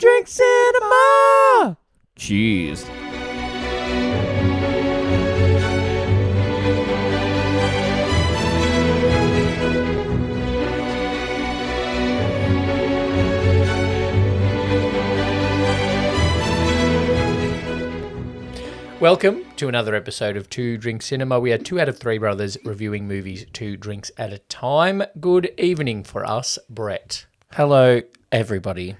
Drink Cinema! Cheers. Welcome to another episode of Two Drink Cinema. We are 2 out of 3 brothers reviewing movies 2 drinks at a time. Good evening for us, Brett. Hello, everybody.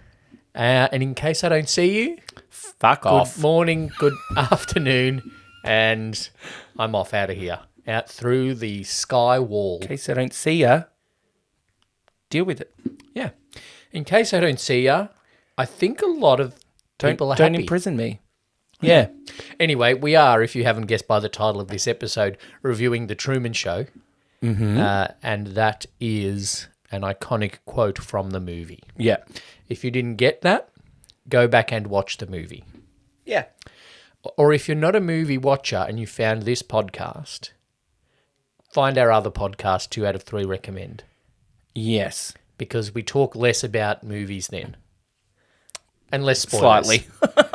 And in case I don't see you, Fuck off. good morning, good afternoon, and I'm off out of here, out through the sky wall. In case I don't see ya, deal with it. Yeah. In case I don't see you, I think a lot of people are Don't happy. imprison me. Yeah. Anyway, we are, if you haven't guessed by the title of this episode, reviewing The Truman Show. And that is an iconic quote from the movie. Yeah. If you didn't get that, go back and watch the movie. Yeah. Or if you're not a movie watcher and you found this podcast, find our other podcast, 2 out of 3 recommend. Yes. Because we talk less about movies then. And less spoilers. Slightly.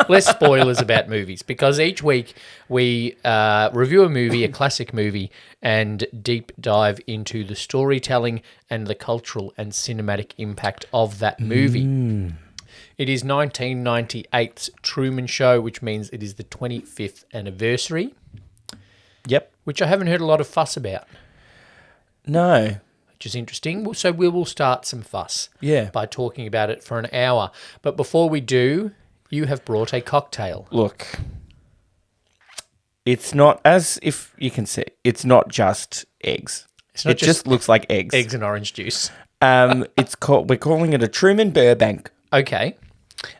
Less spoilers about movies. Because each week we review a movie, a classic movie, and deep dive into the storytelling and the cultural and cinematic impact of that movie. It is 1998's Truman Show, which means it is the 25th anniversary, Yep. which I haven't heard a lot of fuss about, No. which is interesting. So we will start some fuss Yeah. by talking about it for an hour. But before we do, you have brought a cocktail. Look, it's not, as if you can see, it's not just eggs. It's not It just looks like eggs. Eggs and orange juice. We're calling it a Truman Burbank Okay.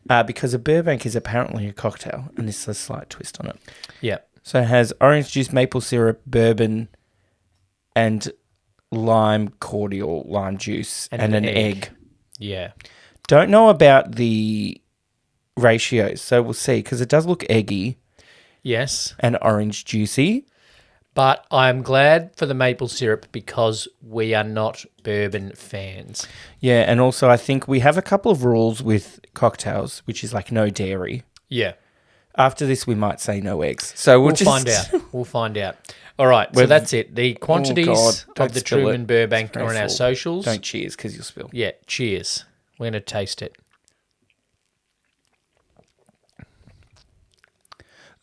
because a Burbank is apparently a cocktail, and this is a slight twist on it. Yeah. So it has orange juice, maple syrup, bourbon, and lime cordial, lime juice, and an egg. Yeah. Don't know about the ratios, so we'll see, because it does look eggy Yes. and orange juicy. But I'm glad for the maple syrup because we are not bourbon fans. Yeah, and also I think we have a couple of rules with cocktails, which is like no dairy. Yeah. After this, we might say no eggs. So We'll find out. We'll find out. All right. So that's it. The quantities don't of the spill Truman it. Burbank It's very are on our full. socials. Don't cheers, because you'll spill. Yeah. Cheers. We're going to taste it.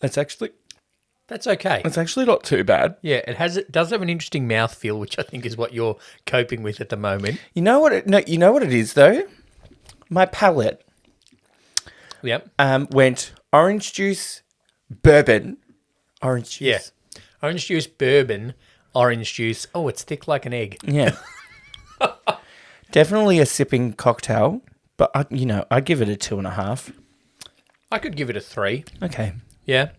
That's actually okay. not too bad. Yeah. It does have an interesting mouthfeel, which I think is what you're coping with at the moment. You know what it is though? My palate Yep. went orange juice, bourbon, orange juice. Yeah. Orange juice, bourbon, orange juice. Oh, it's thick like an egg. Yeah. Definitely a sipping cocktail, but I'd give it a 2.5. I could give it a 3. Okay. Yeah.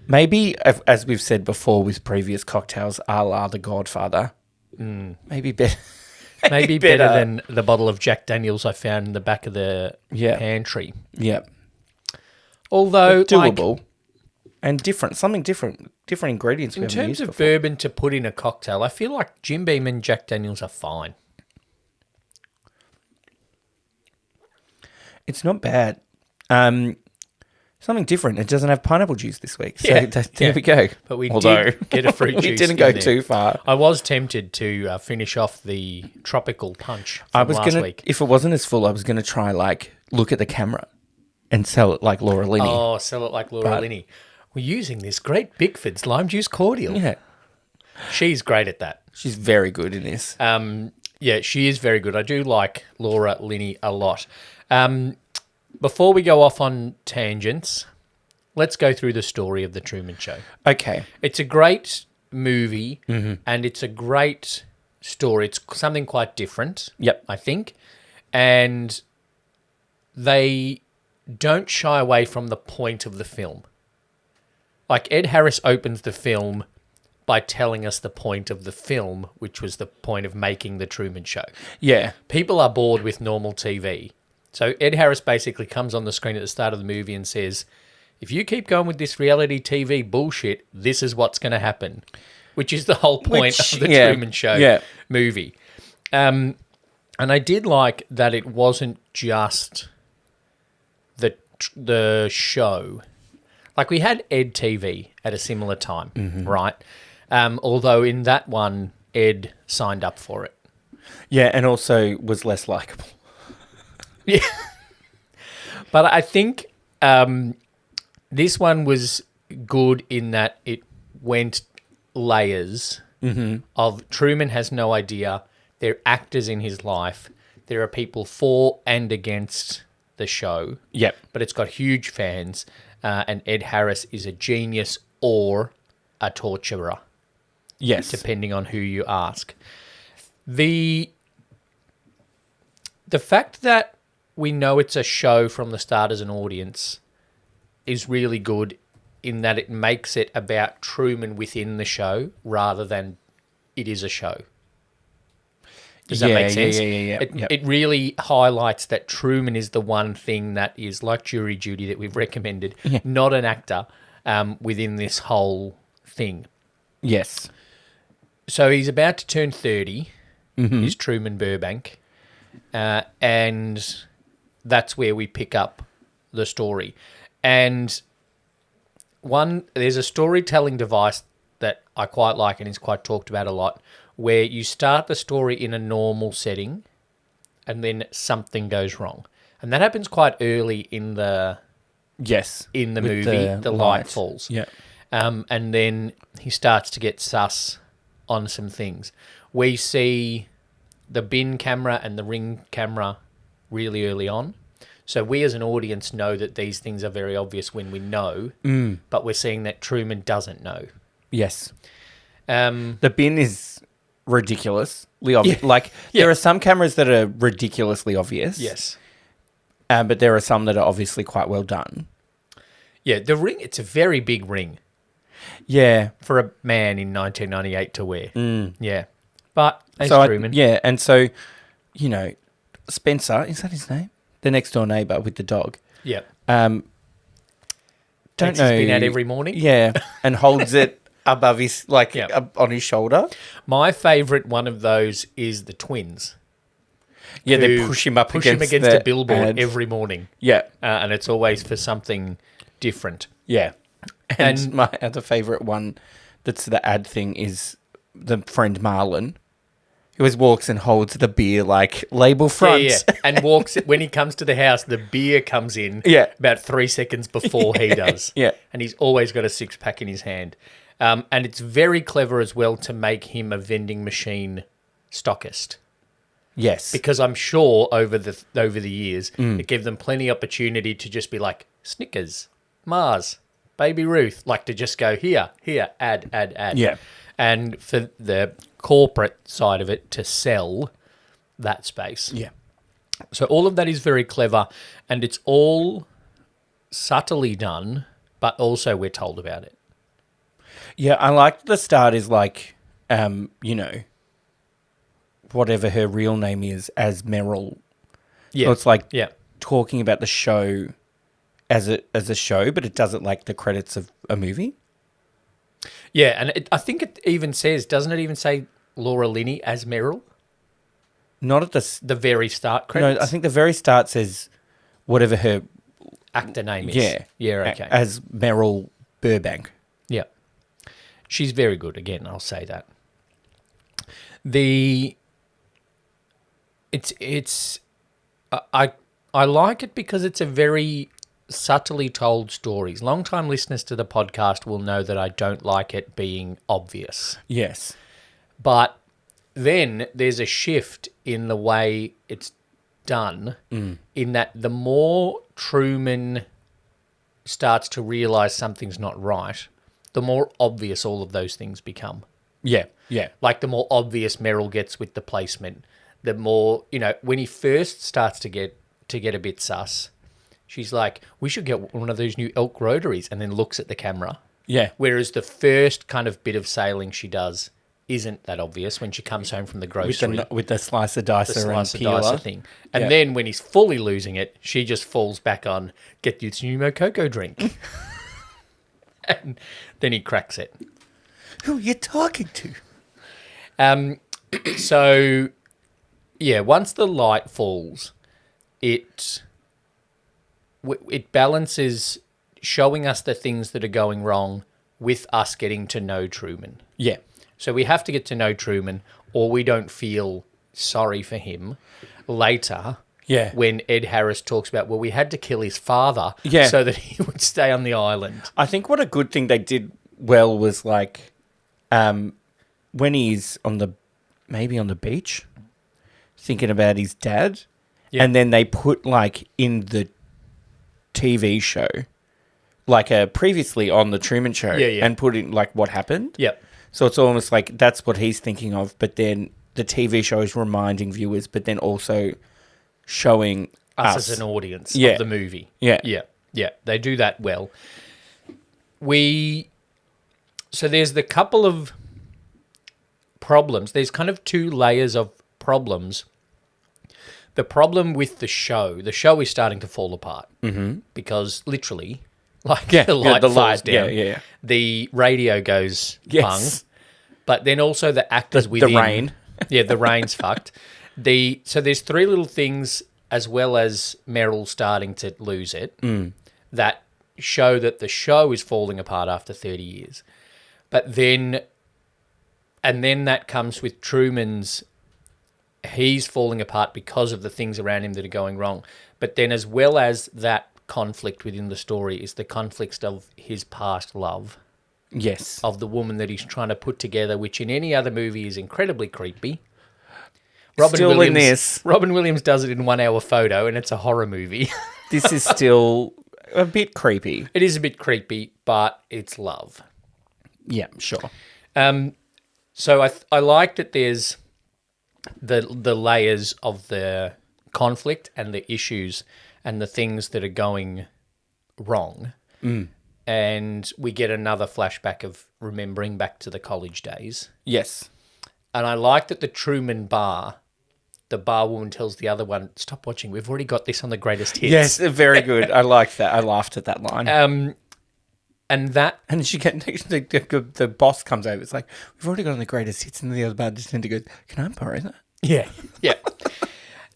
Maybe, as we've said before with previous cocktails, a la The Godfather. Maybe better. Maybe better than the bottle of Jack Daniels I found in the back of the pantry. Yeah. Although, Doable. And different ingredients. In terms of bourbon to put in a cocktail, I feel like Jim Beam and Jack Daniels are fine. It's not bad. Something different. It doesn't have pineapple juice this week. So there we go. But we Although, did get a fruit juice. we didn't in go there. too far. I was tempted to finish off the tropical punch from last week. If it wasn't as full, I was gonna try look at the camera and sell it like Laura Linney. Oh, sell it like Laura Linney. We're using this great Bickford's lime juice cordial. Yeah, She's great at that. she's very good in this. Yeah, she is very good. I do like Laura Linney a lot. Before we go off on tangents, let's go through the story of The Truman Show. Okay. It's a great movie and it's a great story. It's something quite different, Yep. I think. And they don't shy away from the point of the film. Like Ed Harris opens the film by telling us the point of the film, which was the point of making The Truman Show. Yeah. People are bored with normal TV. So Ed Harris basically comes on the screen at the start of the movie and says, if you keep going with this reality TV bullshit, this is what's going to happen, which is the whole point of the Truman Show movie. And I did like that it wasn't just the show. Like we had Ed TV at a similar time, right? Although in that one, Ed signed up for it. Yeah, and also was less likable. Yeah. But I think this one was good in that it went layers of Truman has no idea. There are actors in his life. There are people for and against the show. Yep. But it's got huge fans. And Ed Harris is a genius or a torturer, Yes. depending on who you ask. The fact that we know it's a show from the start as an audience is really good in that it makes it about Truman within the show rather than it is a show. Does that make sense? Yeah. It really highlights that Truman is the one thing that is like jury duty that we've recommended, not an actor within this whole thing. Yes. So he's about to turn 30, is Truman Burbank, and that's where we pick up the story. And there's a storytelling device that I quite like and is quite talked about a lot, where you start the story in a normal setting and then something goes wrong. And that happens quite early in the movie. The light falls. Yeah. And then he starts to get sus on some things. We see the bin camera and the ring camera really early on. So we as an audience know that these things are very obvious when we know, but we're seeing that Truman doesn't know. Yes. The bin is ridiculously obvious. Like, there are some cameras that are ridiculously obvious. Yes. But there are some that are obviously quite well done. Yeah, the ring, it's a very big ring. Yeah. For a man in 1998 to wear. Yeah. But as So Truman. and so, Spencer, is that his name? The next door neighbour with the dog. Yeah. Don't Thinks know. He's been out every morning. Yeah, and holds it above his, up on his shoulder. My favourite one of those is the twins. Yeah, they push him up against a billboard every morning. Yeah. And it's always for something different. Yeah. And my other favourite one that's the ad thing is the friend Marlon, who always walks and holds the beer label front. Yeah. And walks when he comes to the house, the beer comes in about 3 seconds before he does. Yeah. And he's always got a 6-pack in his hand. And it's very clever as well to make him a vending machine stockist. Yes. Because I'm sure over the years, it gave them plenty opportunity to just be like, Snickers, Mars, Baby Ruth, to just go here, add. Yeah. And for the corporate side of it to sell that space. Yeah. So all of that is very clever, and it's all subtly done, but also we're told about it. Yeah, I like the start is whatever her real name is as Meryl. Yeah. So it's talking about the show as a show, but it does it like the credits of a movie. Yeah, and I think it even says, doesn't it even say Laura Linney as Meryl? Not at the very start credits? No, I think the very start says whatever her actor name is. Yeah. Yeah, okay. As Meryl Burbank. Yeah. She's very good, again, I'll say that. I like it because it's a very subtly told stories. Long-time listeners to the podcast will know that I don't like it being obvious. Yes. But then there's a shift in the way it's done in that the more Truman starts to realise something's not right, the more obvious all of those things become. Yeah, yeah. Like the more obvious Meryl gets with the placement, the more, when he first starts to get a bit sus, she's like, we should get one of those new elk rotaries, and then looks at the camera. Yeah. Whereas the first kind of bit of sailing she does isn't that obvious when she comes home from the grocery. With the slicer dicer and peeler thing. And then when he's fully losing it, she just falls back on, get this new Mococo drink. And then he cracks it. Who are you talking to? So, yeah, once the light falls, it it balances showing us the things that are going wrong with us getting to know Truman. Yeah. So we have to get to know Truman, or we don't feel sorry for him later. Yeah. When Ed Harris talks about, well, we had to kill his father Yeah. so that he would stay on the island. I think what a good thing they did well was like when he's maybe on the beach thinking about his dad, and then they put like in the TV show, like previously on the Truman Show, and put in like what happened. Yep. So it's almost like that's what he's thinking of, but then the TV show is reminding viewers, but then also showing us as an audience of the movie. Yeah. Yeah. They do that well. So there's the couple of problems. There's kind of two layers of problems. The problem with the show is starting to fall apart because literally, like the light falls down, the radio goes bung, but then also the actors within. The rain. The rain's fucked. So there's three little things, as well as Meryl starting to lose it, that show that the show is falling apart after 30 years. But then that comes with Truman's, he's falling apart because of the things around him that are going wrong. But then as well as that conflict within the story is the conflict of his past love. Yes. Of the woman that he's trying to put together, which in any other movie is incredibly creepy. Robin Williams does it in 1 hour photo, and it's a horror movie. This is still a bit creepy. It is a bit creepy, but it's love. Yeah, sure. So I like that there's the layers of the conflict and the issues and the things that are going wrong. And we get another flashback of remembering back to the college days. Yes. And I like that the Truman bar, the barwoman tells the other one, stop watching, we've already got this on the greatest hits. Yes, very good. I liked that. I laughed at that line. And she the boss comes over. It's like, we've already got on the greatest hits, and the other bartender goes, can I borrow that? Yeah.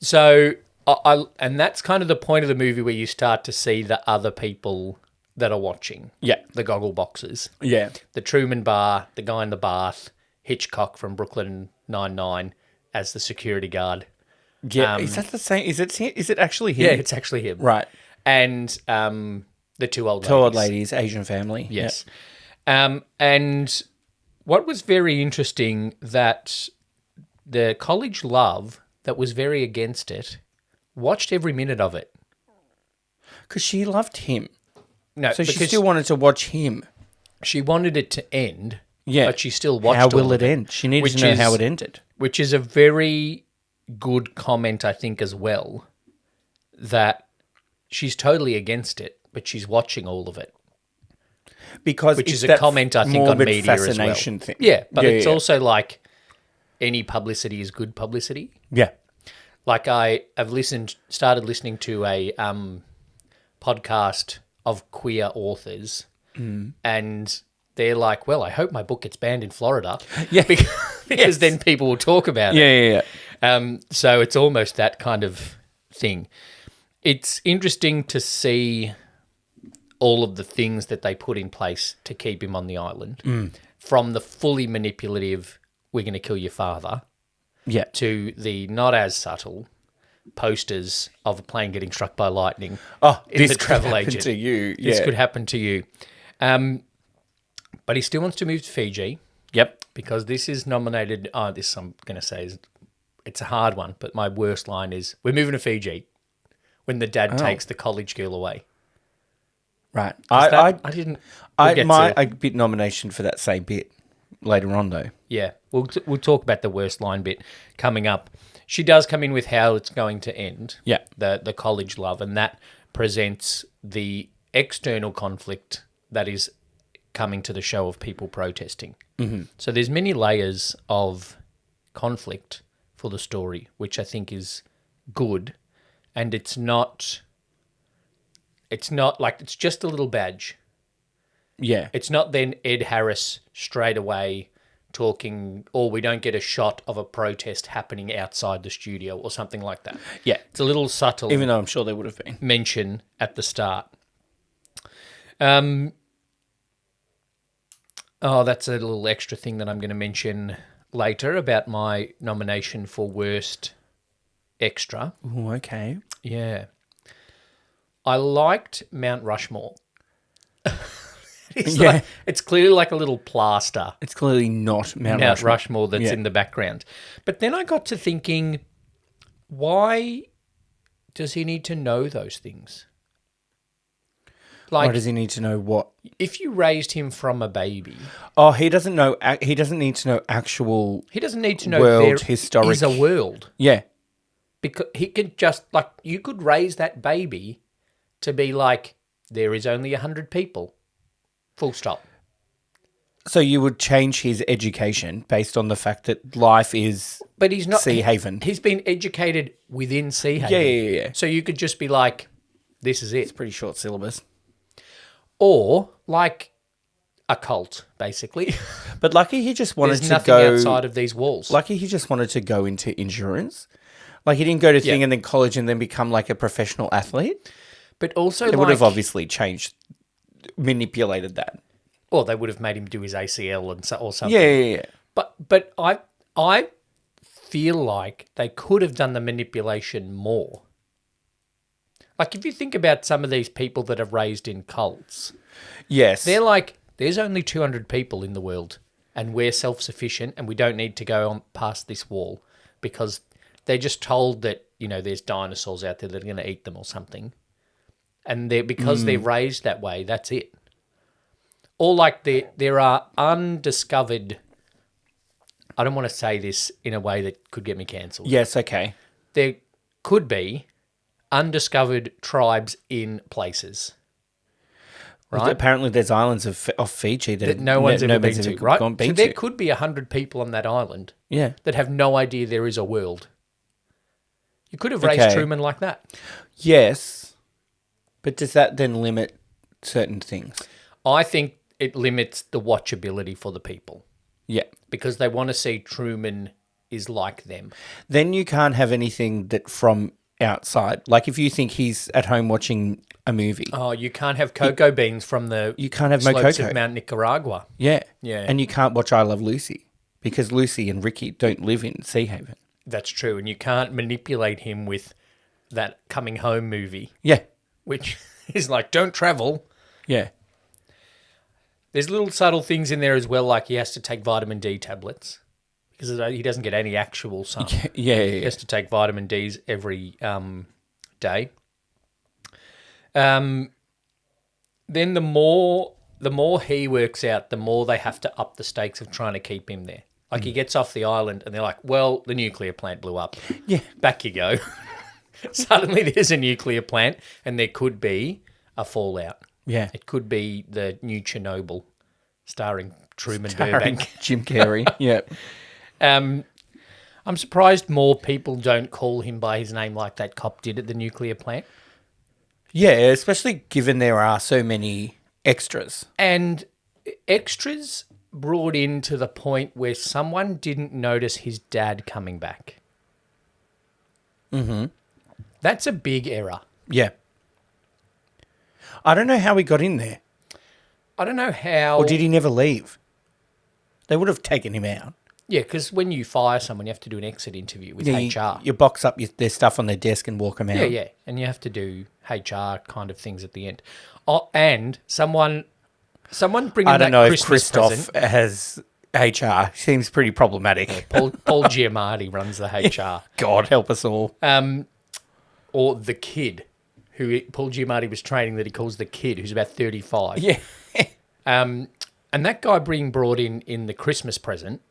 So, and that's kind of the point of the movie where you start to see the other people that are watching. Yeah. The goggle boxes. Yeah. The Truman bar, the guy in the bath, Hitchcock from Brooklyn Nine-Nine as the security guard. Yeah. Is that the same? Is it actually him? Yeah, it's actually him. Right. And the two old ladies. Two old ladies, Asian family. Yes. Yep. And what was very interesting that the college love that was very against it watched every minute of it. Because she loved him. No, so she still wanted to watch him. She wanted it to end, yeah, but she still watched How will it end? She needed to know how it ended. Which is a very good comment, I think, as well, that she's totally against it, but she's watching all of it. Because which is a comment, I think, on media fascination as well. Thing. Yeah, but it's also like any publicity is good publicity. Yeah. Like I've started listening to a podcast of queer authors, and they're like, well, I hope my book gets banned in Florida. Yeah. Because then people will talk about it. Yeah. So it's almost that kind of thing. It's interesting to see all of the things that they put in place to keep him on the island, from the fully manipulative, we're going to kill your father, to the not as subtle posters of a plane getting struck by lightning. Oh, in the travel agent. To you. This could happen to you. But he still wants to move to Fiji. Yep. Because this is nominated. This I'm going to say it's a hard one, but my worst line is, we're moving to Fiji when the dad takes the college girl away. Right. I didn't. A bit nomination for that same bit later on, though. Yeah. We'll talk about the worst line bit coming up. She does come in with how it's going to end. Yeah. The college love, and that presents the external conflict that is coming to the show of people protesting. Mm-hmm. So there's many layers of conflict for the story, which I think is good, and it's not like it's just a little badge. Yeah. It's not then Ed Harris straight away talking, or we don't get a shot of a protest happening outside the studio or something like that. Yeah. It's a little subtle. Even though I'm sure there would have been. Mention at the start. That's a little extra thing that I'm going to mention later about my nomination for worst extra. Ooh, okay. Yeah. I liked Mount Rushmore. It's clearly like a little plaster. It's clearly not Mount Rushmore that's in the background. But then I got to thinking, why does he need to know those things? Why does he need to know what? If you raised him from a baby... Oh, he doesn't know. He doesn't need to know actual. He doesn't need to know world there historic is a world. Yeah. Because he could just, like, you could raise that baby to be like, there is only 100 people. Full stop. So you would change his education based on the fact that life is But he's not Sea Haven. He's been educated within Sea Haven. Yeah. So you could just be like, this is it. Pretty short syllabus. Or like a cult, basically. But lucky he just wanted There's to nothing go outside of these walls. Lucky he just wanted to go into insurance. Like he didn't go to thing and then college and then become like a professional athlete. But also They would have obviously manipulated that. Or they would have made him do his ACL or something. Yeah. But I feel like they could have done the manipulation more. Like, if you think about some of these people that are raised in cults, Yes. they're like, there's only 200 people in the world and we're self-sufficient and we don't need to go on past this wall because they're just told that, there's dinosaurs out there that are going to eat them or something. And because they're raised that way, that's it. Or like there are undiscovered... I don't want to say this in a way that could get me cancelled. Yes, okay. There could be undiscovered tribes in places. Right? Apparently there's islands of Fiji that no one's ever been to, right? Been so there to. could be 100 people on that island that have no idea there is a world. You could have raised Truman like that. Yes. But does that then limit certain things? I think it limits the watchability for the people. Yeah. Because they want to see Truman is like them. Then you can't have anything that from outside. Like if you think he's at home watching a movie. Oh, you can't have cocoa beans from the You can't have slopes Mococo. of Mount Nicaragua. Yeah. Yeah. And you can't watch I Love Lucy because Lucy and Ricky don't live in Sea Haven. That's true. And you can't manipulate him with that coming home movie. Yeah. Which is like, don't travel. Yeah. There's little subtle things in there as well, like he has to take vitamin D tablets because he doesn't get any actual sun. Yeah. He has to take vitamin Ds every day. Then the more he works out, the more they have to up the stakes of trying to keep him there. Like he gets off the island and they're like, well, the nuclear plant blew up. Yeah. Back you go. Suddenly there's a nuclear plant and there could be a fallout. Yeah. It could be the new Chernobyl starring Truman Burbank. Jim Carrey. Yeah. I'm surprised more people don't call him by his name like that cop did at the nuclear plant. Yeah, especially given there are so many extras. And extras brought in to the point where someone didn't notice his dad coming back. Mm-hmm. That's a big error. Yeah. I don't know how he got in there. I don't know how... Or did he never leave? They would have taken him out. Yeah, because when you fire someone, you have to do an exit interview with HR. You box up their stuff on their desk and walk them out. Yeah. And you have to do HR kind of things at the end. Oh, and someone bring in I don't that know if Christmas Christoph present. has HR. Seems pretty problematic. Yeah, Paul Giamatti runs the HR. God help us all. Or the kid, who Paul Giamatti was training, that he calls the kid, who's about 35. Yeah. And that guy being brought in the Christmas present,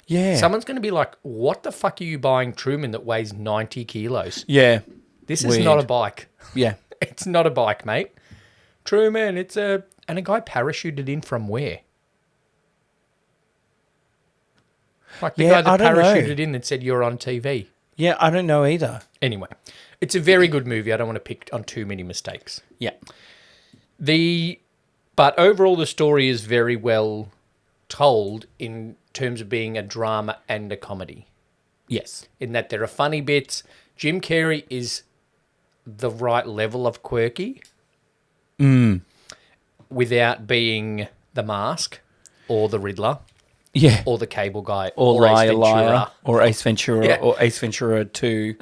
Yeah. someone's going to be like, what the fuck are you buying Truman that weighs 90 kilos? Yeah. This Weird. is not a bike. Yeah. It's not a bike, mate. Truman, it's a... And a guy parachuted in from where? Like the guy that I don't know. parachuted in that said you're on TV. Yeah, I don't know either. Anyway, it's a very good movie. I don't want to pick on too many mistakes. Yeah. But overall, the story is very well told in terms of being a drama and a comedy. Yes. In that there are funny bits. Jim Carrey is the right level of quirky without being the Mask or the Riddler Yeah. or the Cable Guy Or Ace Liar Ventura. Liar. Or Ace Ventura. Yeah. Or Ace Ventura 2.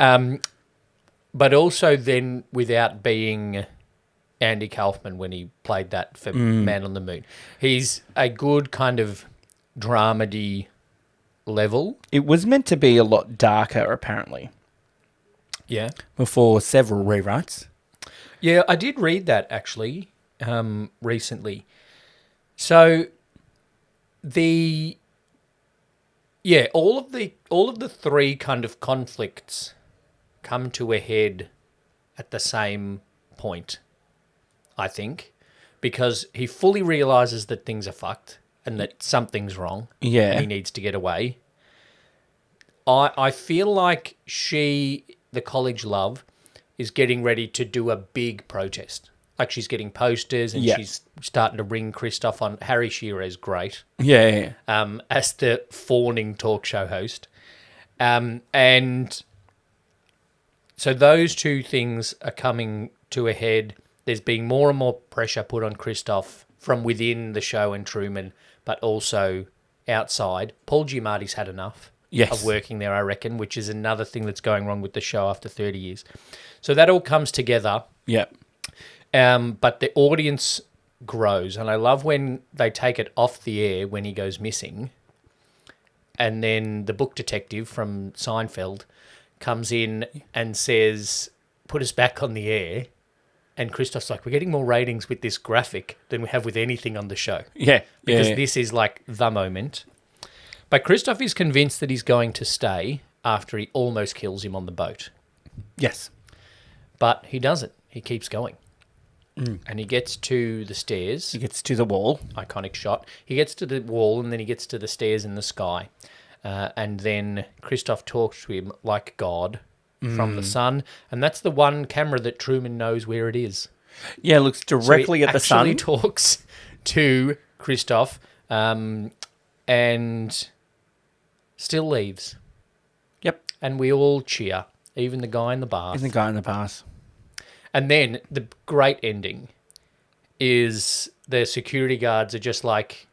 But also then without being Andy Kaufman when he played that for Man on the Moon. He's a good kind of dramedy level. It was meant to be a lot darker, apparently, Yeah. before several rewrites. Yeah, I did read that actually recently. So all of the three kind of conflicts come to a head at the same point, I think, because he fully realizes that things are fucked and that something's wrong. Yeah. And he needs to get away. I feel like the college love, is getting ready to do a big protest. Like she's getting posters and she's starting to ring Christoph on. Harry Shearer's great. Yeah. As the fawning talk show host. And so those two things are coming to a head. There's being more and more pressure put on Christoph from within the show and Truman, but also outside. Paul Giamatti's had enough of working there, I reckon, which is another thing that's going wrong with the show after 30 years. So that all comes together. Yep. But the audience grows, and I love when they take it off the air when he goes missing, and then the book detective from Seinfeld comes in and says, put us back on the air, and Christoph's like, we're getting more ratings with this graphic than we have with anything on the show. Yeah. Because this is like the moment. But Christoph is convinced that he's going to stay after he almost kills him on the boat. Yes. But he doesn't. He keeps going. And he gets to the stairs. He gets to the wall. Iconic shot. He gets to the wall and then he gets to the stairs in the sky. And then Christoph talks to him like God from the sun. And that's the one camera that Truman knows where it is. Yeah, looks directly at the sun. He actually talks to Christoph and still leaves. Yep. And we all cheer, even the guy in the bath. Even the guy in the bath. And then the great ending is the security guards are just like,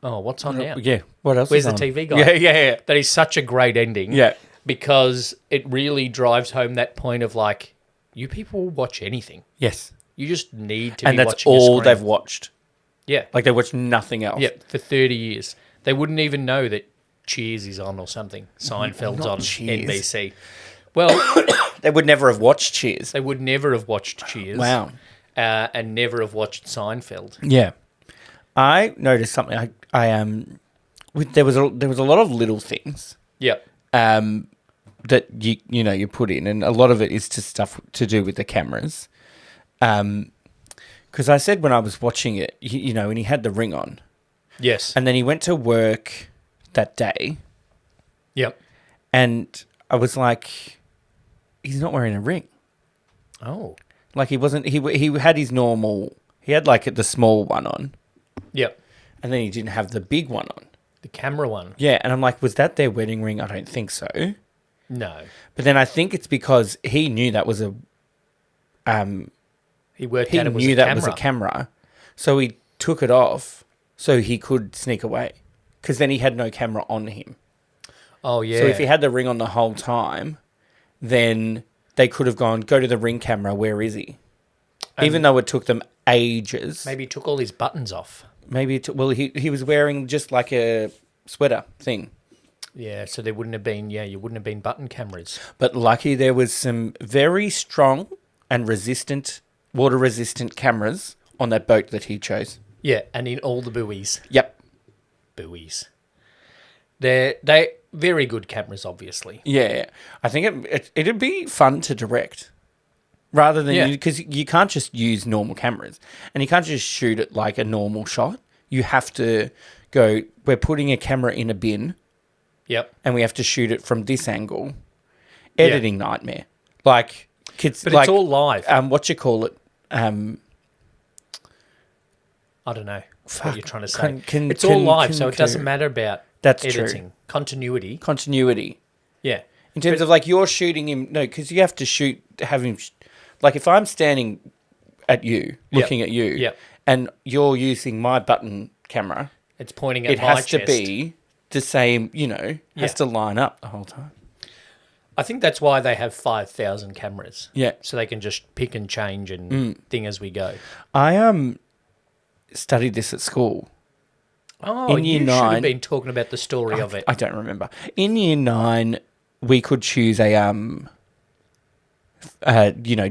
oh, what's on now? Yeah. What else Where's is the on? TV guy? Yeah. That is such a great ending. Yeah. Because it really drives home that point of like, you people watch anything. Yes. You just need to And be that's watching all a screen. they've watched. Yeah. Like they watched nothing else. Yeah, for 30 years. They wouldn't even know that Cheers is on or something. Seinfeld's Not on Cheers. NBC. Well, They would never have watched Cheers. they would never have watched Cheers. Wow. And never have watched Seinfeld. Yeah. I noticed something. There was a lot of little things Yep. that you put in, and a lot of it is to stuff to do with the cameras. Because I said when I was watching it, and he had the ring on, Yes. and then he went to work that day, Yep. and I was like, he's not wearing a ring. Oh. Like he wasn't. He had his normal. He had like the small one on, Yep. and then he didn't have the big one on. The camera one. Yeah, and I'm like, was that their wedding ring? I don't think so. No. But then I think it's because he knew that was a. He worked He out it was knew a that camera. was a camera, so he took it off so he could sneak away. Because then he had no camera on him. Oh, yeah. So if he had the ring on the whole time, then they could have gone, go to the ring camera. Where is he? Even though it took them ages. Maybe he took all his buttons off. Maybe he was wearing just like a sweater thing. Yeah, so there wouldn't have been, you wouldn't have been button cameras. But lucky there was some very strong and water resistant cameras on that boat that he chose. Yeah, and in all the buoys. Yep. Buoys. They very good cameras, obviously. Yeah. I think it'd be fun to direct. Rather than because you can't just use normal cameras and you can't just shoot it like a normal shot. You have to go, we're putting a camera in a bin. Yep. And we have to shoot it from this angle. Editing nightmare. Like kids, But it's all live. What you call it? I don't know. That's what you're trying to say. Can- It's all can- live, so it doesn't concur. matter about That's true. editing. Continuity. Continuity. Yeah. In terms of like you're shooting him, no, because you have to have him, like if I'm standing at you, looking at you, Yep. and you're using my button camera, It's pointing at it my has to chest. be the same, has Yeah. to line up the whole time. I think that's why they have 5,000 cameras. Yeah. So they can just pick and change and thing as we go. I studied this at school. Oh, In year you should have 9 been talking about the story of it. I don't remember. In year 9, we could choose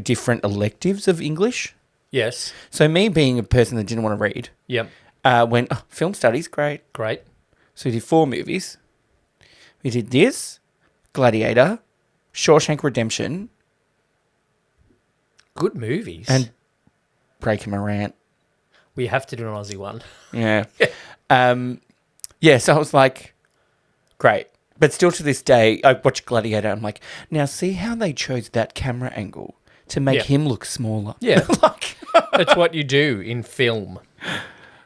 different electives of English. Yes. So me being a person that didn't want to read, Yep. went, film studies, great. Great. So we did 4 movies. We did this, Gladiator, Shawshank Redemption, Good movies. and Breaking My Rant. we have to do an Aussie one. Yeah. So I was like, great. But still to this day, I watch Gladiator. I'm like, now see how they chose that camera angle to make Yeah. him look smaller. Yeah. Like, That's what you do in film.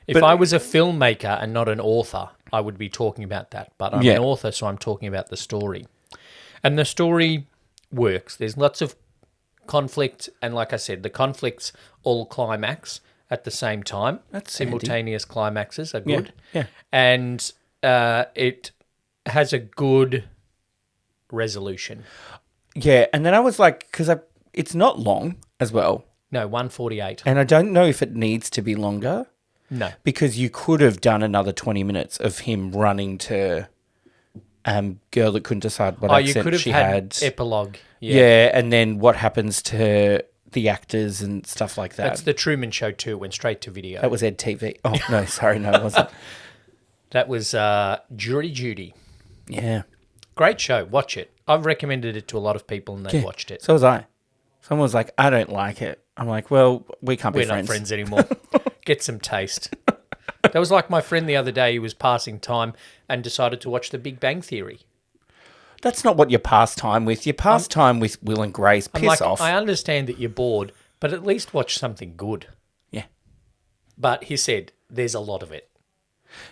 If I was a filmmaker and not an author, I would be talking about that. But I'm Yeah. an author, so I'm talking about the story. And the story works. There's lots of conflict. And like I said, the conflicts all climax at the same time. That's handy. Simultaneous climaxes are good. Yeah. And it has a good resolution. Yeah. And then I was like, because it's not long as well. No, 148. And I don't know if it needs to be longer. No. Because you could have done another 20 minutes of him running to girl that couldn't decide what Oh, you accent could have she had had. epilogue. Yeah, and then what happens to the actors and stuff like that. That's the Truman Show too. It went straight to video. That was Ed TV. Oh, no, sorry, no, it wasn't. That was Jury Duty. Yeah. Great show. Watch it. I've recommended it to a lot of people and they've watched it. So was I. Someone was like, I don't like it. I'm like, well, we can't be We're friends. not friends anymore. Get some taste. That was like my friend the other day. He was passing time and decided to watch The Big Bang Theory. That's not what you pass time with. You pass time with Will and Grace. I'm Piss like, off. I understand that you're bored, but at least watch something good. Yeah. But he said, there's a lot of it.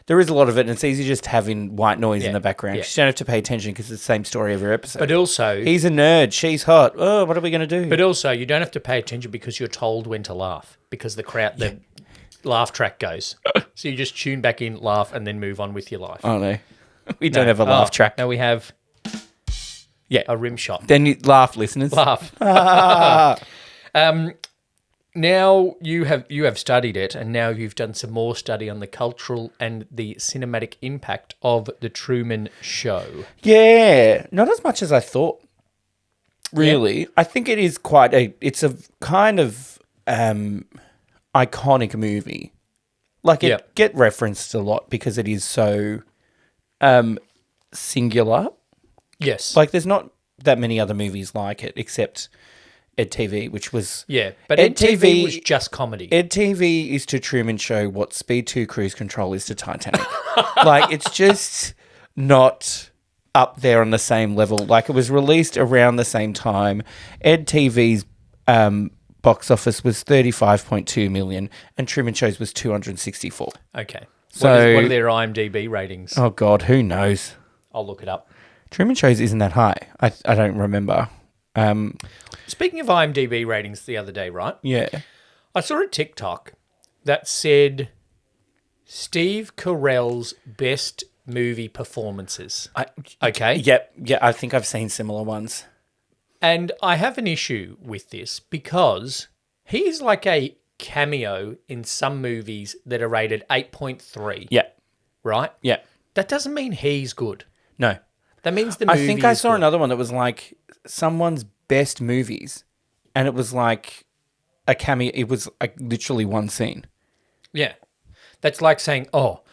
There is a lot of it, and it's easy just having white noise in Yeah, the background. yeah. You don't have to pay attention because it's the same story every episode. But also, He's a nerd. She's hot. Oh, what are we going to do? But also, you don't have to pay attention because you're told when to laugh because the laugh track goes. So you just tune back in, laugh, and then move on with your life. Oh, no. We don't have a laugh track. No, we have Yeah. a rim shot. Then you laugh, listeners. Laugh. Now you have studied it, and now you've done some more study on the cultural and the cinematic impact of the Truman Show. Yeah. Not as much as I thought, really. I think it is it's a kind of iconic movie. Like, it Yep. get referenced a lot because it is so singular. Yes. Like, there's not that many other movies like it except Ed TV, which was... yeah, but Ed TV was just comedy. Ed TV is to Truman Show what Speed 2 Cruise Control is to Titanic. Like, it's just not up there on the same level. Like, it was released around the same time. Ed TV's box office was 35.2 million and Truman Show's was 264. Okay. So- what are their IMDb ratings? Oh, God, who knows? I'll look it up. Truman Show's isn't that high. I don't remember. Speaking of IMDb ratings the other day, right? Yeah. I saw a TikTok that said Steve Carell's best movie performances. Okay? Yep. Yeah, I think I've seen similar ones. And I have an issue with this because he's like a cameo in some movies that are rated 8.3, Yeah. right? Yeah. That doesn't mean he's good. No. That means the movie I think I is saw good. another one that was like someone's best movies, and it was like a cameo. It was like literally one scene. Yeah. That's like saying, oh,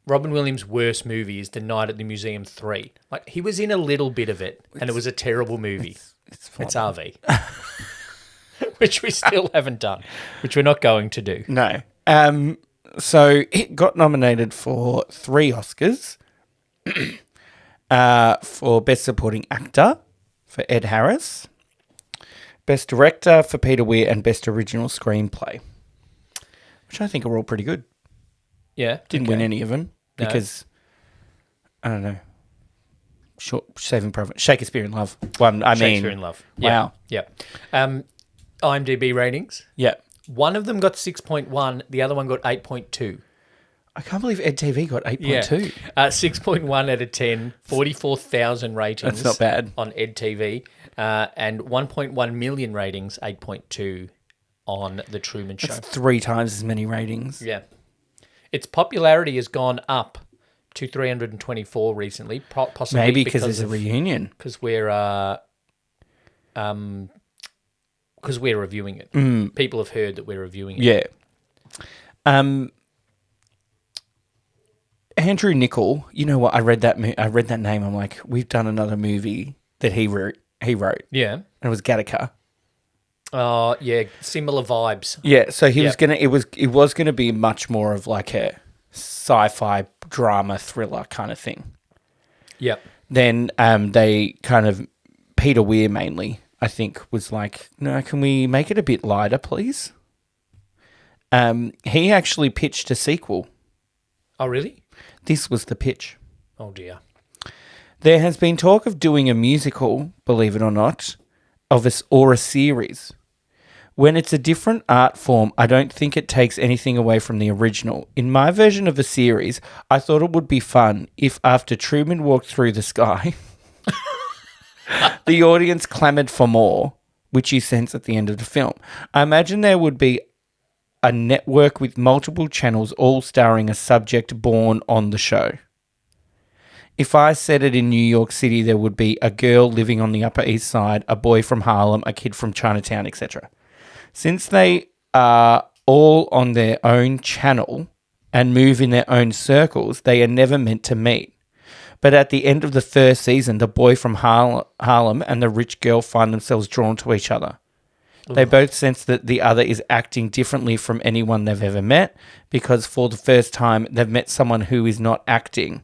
Robin Williams' worst movie is The Night at the Museum 3. Like, he was in a little bit of it, and it was a terrible movie. It's fine. It's RV. Which we still haven't done, which we're not going to do. No. So it got nominated for 3 Oscars. For Best Supporting Actor for Ed Harris, Best Director for Peter Weir, and Best Original Screenplay, which I think are all pretty good. Yeah. Didn't win any of them because, I don't know, Saving Private... Shakespeare in Love. Shakespeare in Love. Wow. Yeah. IMDb ratings. Yeah. One of them got 6.1. The other one got 8.2. I can't believe EdTV got 8.2. Yeah. 6.1 out of 10. 44,000 ratings. That's not bad. On EdTV. And 1.1 million ratings, 8.2 on The Truman Show. That's 3 times as many ratings. Yeah. Its popularity has gone up to 324 recently, possibly Maybe because there's a reunion. Because we're reviewing it. People have heard that we're reviewing it. Yeah. Andrew Niccol, you know what? I read that name. I'm like, we've done another movie that he wrote. Yeah. And it was Gattaca. Oh, yeah, similar vibes. Yeah, so it was gonna be much more of like a sci-fi drama thriller kind of thing. Yep. Then they kind of Peter Weir mainly, I think, was like, no, can we make it a bit lighter, please? He actually pitched a sequel. Oh, really? This was the pitch. Oh, dear. There has been talk of doing a musical, believe it or not, or a series. When it's a different art form, I don't think it takes anything away from the original. In my version of a series, I thought it would be fun if after Truman walked through the sky, the audience clamoured for more, which you sense at the end of the film. I imagine there would be a network with multiple channels all starring a subject born on the show. If I said it in New York City, there would be a girl living on the Upper East Side, a boy from Harlem, a kid from Chinatown, etc. Since they are all on their own channel and move in their own circles, they are never meant to meet. But at the end of the first season, the boy from Harlem and the rich girl find themselves drawn to each other. They both sense that the other is acting differently from anyone they've ever met because for the first time, they've met someone who is not acting.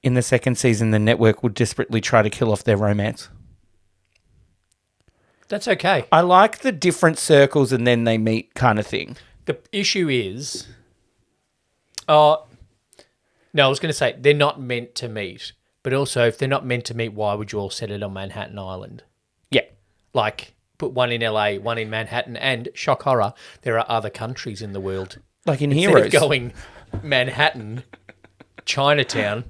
In the second season, the network would desperately try to kill off their romance. That's okay. I like the different circles and then they meet kind of thing. The issue is... no, I was going to say, they're not meant to meet. But also, if they're not meant to meet, why would you all set it on Manhattan Island? Yeah. Like, put one in LA, one in Manhattan, and, shock horror, there are other countries in the world. Like in Instead Heroes. of going Manhattan, Chinatown,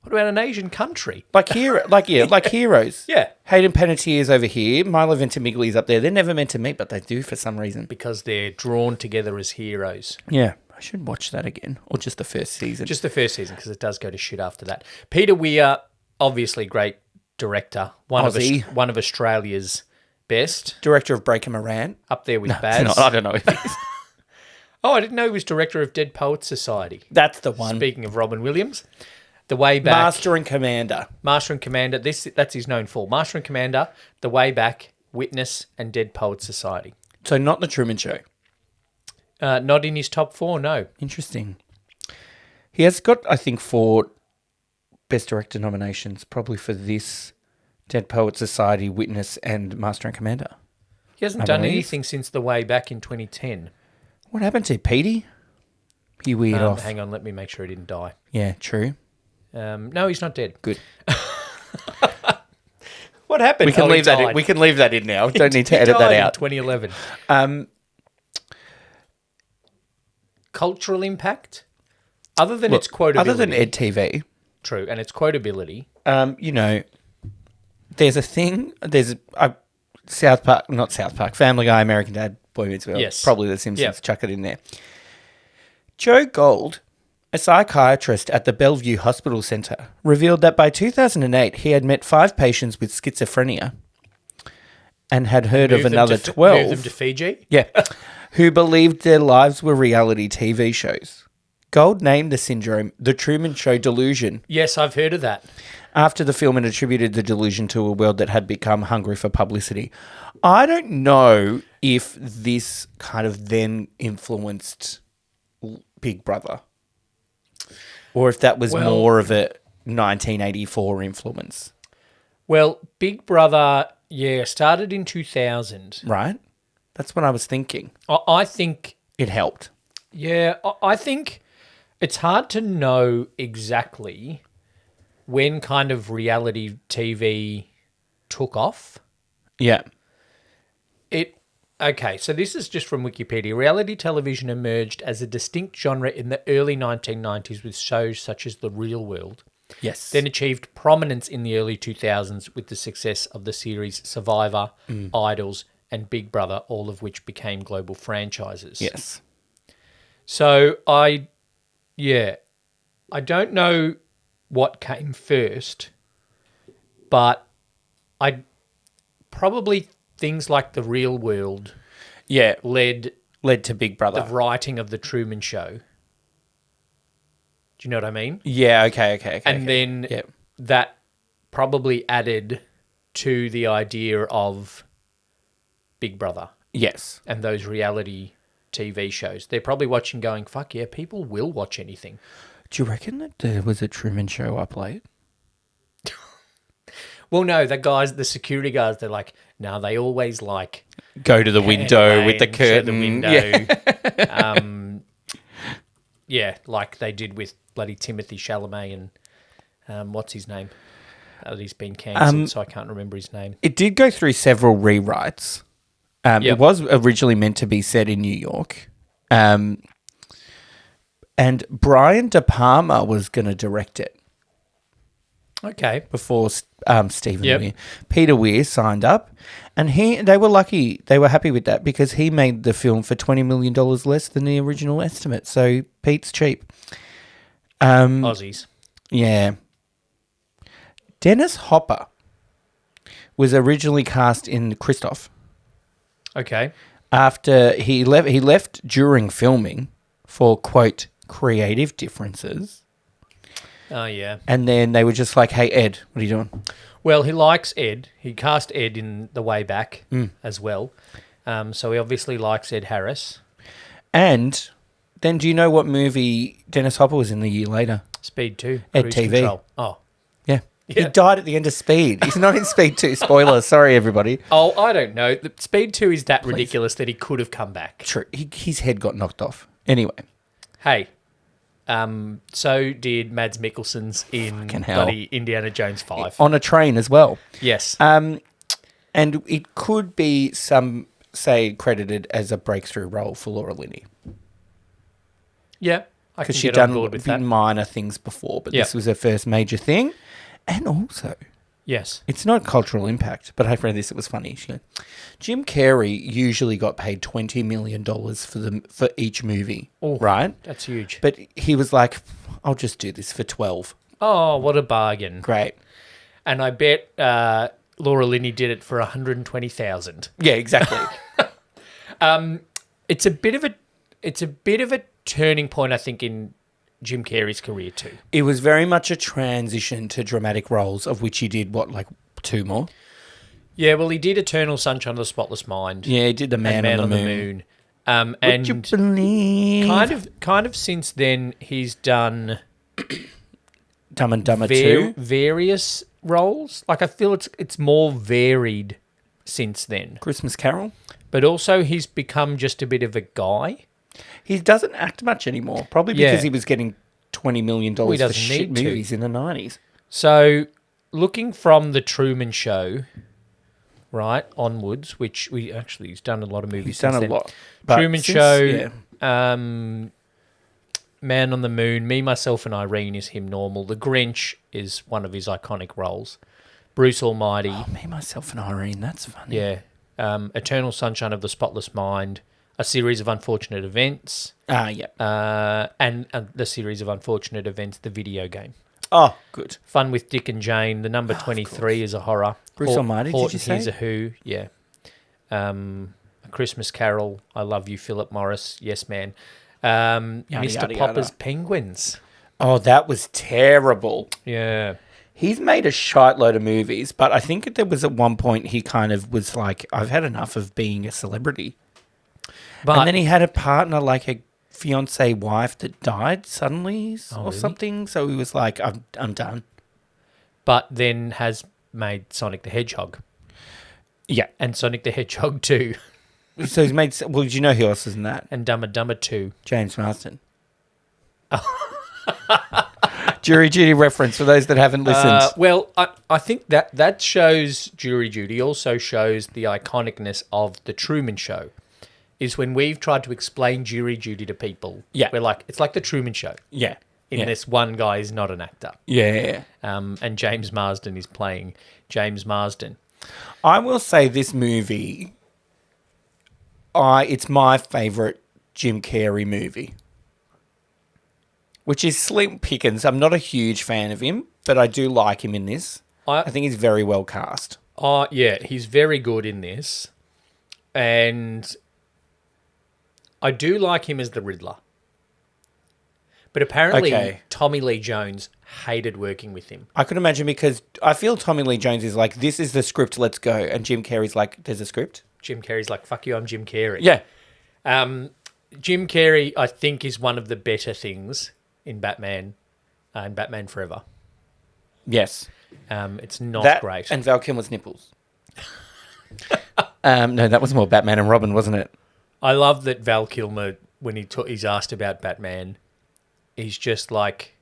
what about an Asian country? Like Heroes. Yeah. Hayden Panettiere's over here. Milo Ventimigli's up there. They're never meant to meet, but they do for some reason. Because they're drawn together as heroes. Yeah. I should watch that again. Or just the first season. Just the first season, because it does go to shit after that. Peter Weir, obviously great director. One of Australia's best. Director of Breaker Moran. Up there with Baz. I don't know if he is. Oh, I didn't know he was director of Dead Poets Society. That's the one. Speaking of Robin Williams. The Way Back. Master and Commander. That's his known for. Master and Commander, The Way Back, Witness, and Dead Poets Society. So not The Truman Show. Not in his top 4, no. Interesting. He has got, I think, 4 Best Director nominations, probably for this, Dead Poets Society, Witness, and Master and Commander. He hasn't done anything since The Way Back in 2010. What happened to Petey? He weird off. Hang on, let me make sure he didn't die. Yeah, true. No, he's not dead. Good. What happened? We can leave that in. We can leave that in now. Don't need to edit that out. 2011. Cultural impact, other than its quotability. Other than EdTV. True, and its quotability. There's a thing. There's a South Park, not South Park, Family Guy, American Dad, Boy Meets World. Yes. Probably The Simpsons. Chuck it in there. Joe Gold, a psychiatrist at the Bellevue Hospital Centre, revealed that by 2008 he had met 5 patients with schizophrenia and had heard of another 12. Moved them to Fiji? Yeah. Who believed their lives were reality TV shows. Gold named the syndrome the Truman Show delusion. Yes, I've heard of that. After the film and attributed the delusion to a world that had become hungry for publicity. I don't know if this kind of then influenced Big Brother or if that was more of a 1984 influence. Well, Big Brother, started in 2000. Right? That's what I was thinking. I think... It helped. Yeah, I think It's hard to know exactly when kind of reality TV took off. Yeah. Okay, so this is just from Wikipedia. Reality television emerged as a distinct genre in the early 1990s with shows such as The Real World, Yes. then achieved prominence in the early 2000s with the success of the series Survivor, Idols, and Big Brother, all of which became global franchises. Yes. So I don't know what came first, but I probably things like The Real World Yeah. led Led to Big Brother. the writing of The Truman Show. Do you know what I mean? Yeah. Okay. And then Yeah. that probably added to the idea of Big Brother Yes. and those reality TV shows. They're probably watching going, fuck yeah, people will watch anything. Do you reckon that there was a Truman Show up late? Well, no, the security guards, they're like, no, they always like Go to the window with the Show curtain. the window. Yeah. Like they did with bloody Timothy Chalamet and what's his name? He's been cancelled, so I can't remember his name. It did go through several rewrites. Yep. It was originally meant to be set in New York. And Brian De Palma was going to direct it Okay. before Stephen Yep. Weir. Peter Weir signed up, and they were lucky. They were happy with that because he made the film for $20 million less than the original estimate. So Pete's cheap. Aussies. Yeah. Dennis Hopper was originally cast in Christoph. Okay. After he left during filming for, quote, creative differences. Oh, yeah. And then they were just like, hey, Ed, what are you doing? Well, he likes Ed. He cast Ed in The Way Back as well. So he obviously likes Ed Harris. And then do you know what movie Dennis Hopper was in the year later? Speed 2. Ed Cruise TV. Control. Oh. Yeah. Yeah. He died at the end of Speed. He's not in Speed 2. Spoiler. Sorry, everybody. Oh, I don't know. The Speed 2 is that ridiculous that he could have come back. True. His head got knocked off. Anyway. Hey, so did Mads Mikkelsen's in Fucking hell. bloody Indiana Jones 5. On a train as well. Yes. And it could be credited as a breakthrough role for Laura Linney. Yeah. I can Because she'd get on done board with that. minor things before, but Yep. this was her first major thing. And also, Yes. it's not cultural impact, but I read this, it was funny. She goes, Jim Carrey usually got paid $20 million for each movie, Oh, right? That's huge. But he was like, I'll just do this for 12. Oh, what a bargain. Great. And I bet Laura Linney did it for 120,000. Yeah, exactly. It's a bit of a turning point, I think, in Jim Carrey's career too. It was very much a transition to dramatic roles, of which he did, like 2 more? Yeah, well, he did Eternal Sunshine of the Spotless Mind. Yeah, he did The Man, and on the Moon. And Would you believe? kind of since then, he's done Dumb and Dumber 2? various roles. Like I feel it's more varied since then. Christmas Carol? But also he's become just a bit of a guy. He doesn't act much anymore, probably Yeah. because he was getting $20 million he for doesn't shit need to. movies in the 90s. So looking from the Truman Show, right, onwards, which he's done a lot of movies He's since done a then. lot. But Truman since- Show, yeah. Man on the Moon, Me, Myself and Irene is him normal. The Grinch is one of his iconic roles. Bruce Almighty. Oh, Me, Myself and Irene, that's funny. Yeah. Eternal Sunshine of the Spotless Mind. A Series of Unfortunate Events. Yeah. And the Series of Unfortunate Events, the video game. Oh, good. Fun with Dick and Jane. The number 23 is a horror. Bruce Almighty, did you say? Here's a Who. Yeah. A Christmas Carol. I Love You, Philip Morris. Yes, man. Mr. yada, Popper's yada. Penguins. Oh, that was terrible. Yeah. He's made a shitload of movies, but I think there was at one point he kind of was like, I've had enough of being a celebrity. But And then he had a partner, like a fiancé wife that died suddenly or really? something. So he was like, I'm done. but then has made Sonic the Hedgehog. Yeah. And Sonic the Hedgehog 2. So he's made, well, do you know who else is in that? And Dumb and Dumber 2. James Marsden. Jury duty reference for those that haven't listened. Well, I think that shows Jury Duty also shows the iconicness of the Truman Show. Is when we've tried to explain Jury Duty to people. Yeah. We're like, it's like the Truman Show. Yeah. In this one guy is not an actor. Yeah. And James Marsden is playing James Marsden. I will say this movie, it's my favourite Jim Carrey movie. Which is Slim Pickens. I'm not a huge fan of him, but I do like him in this. I think he's very well cast. Yeah, he's very good in this. And I do like him as the Riddler. But apparently Tommy Lee Jones hated working with him. I could imagine because I feel Tommy Lee Jones is like, this is the script, let's go. And Jim Carrey's like, there's a script? Jim Carrey's like, fuck you, I'm Jim Carrey. Yeah. Jim Carrey, I think, is one of the better things in Batman and Batman Forever. Yes. It's not great. And Val Kilmer's nipples. No, that was more Batman and Robin, wasn't it? I love that Val Kilmer, when he's asked about Batman, he's just like,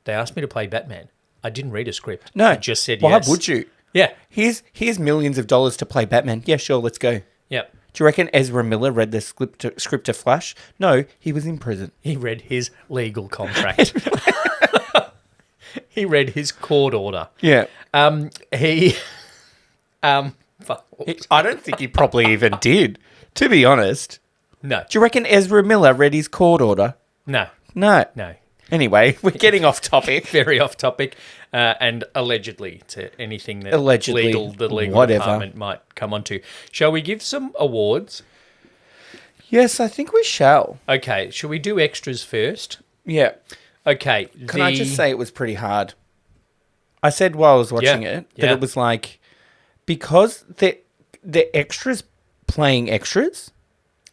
they asked me to play Batman. I didn't read a script. No. I just said Why yes. would you? Yeah. Here's millions of dollars to play Batman. Yeah, sure, let's go. Yep. Do you reckon Ezra Miller read the script to Flash? No, he was in prison. He read his legal contract. He read his court order. Yeah. I don't think he probably even did, to be honest. No. Do you reckon Ezra Miller read his court order? No. No. No. Anyway, we're getting off topic. Very off topic, and allegedly to anything that the legal department might come onto. Shall we give some awards? Yes, I think we shall. Okay, shall we do extras first? Yeah. Okay. Can I just say it was pretty hard? I said while I was watching it that it was like, because the extras playing extras.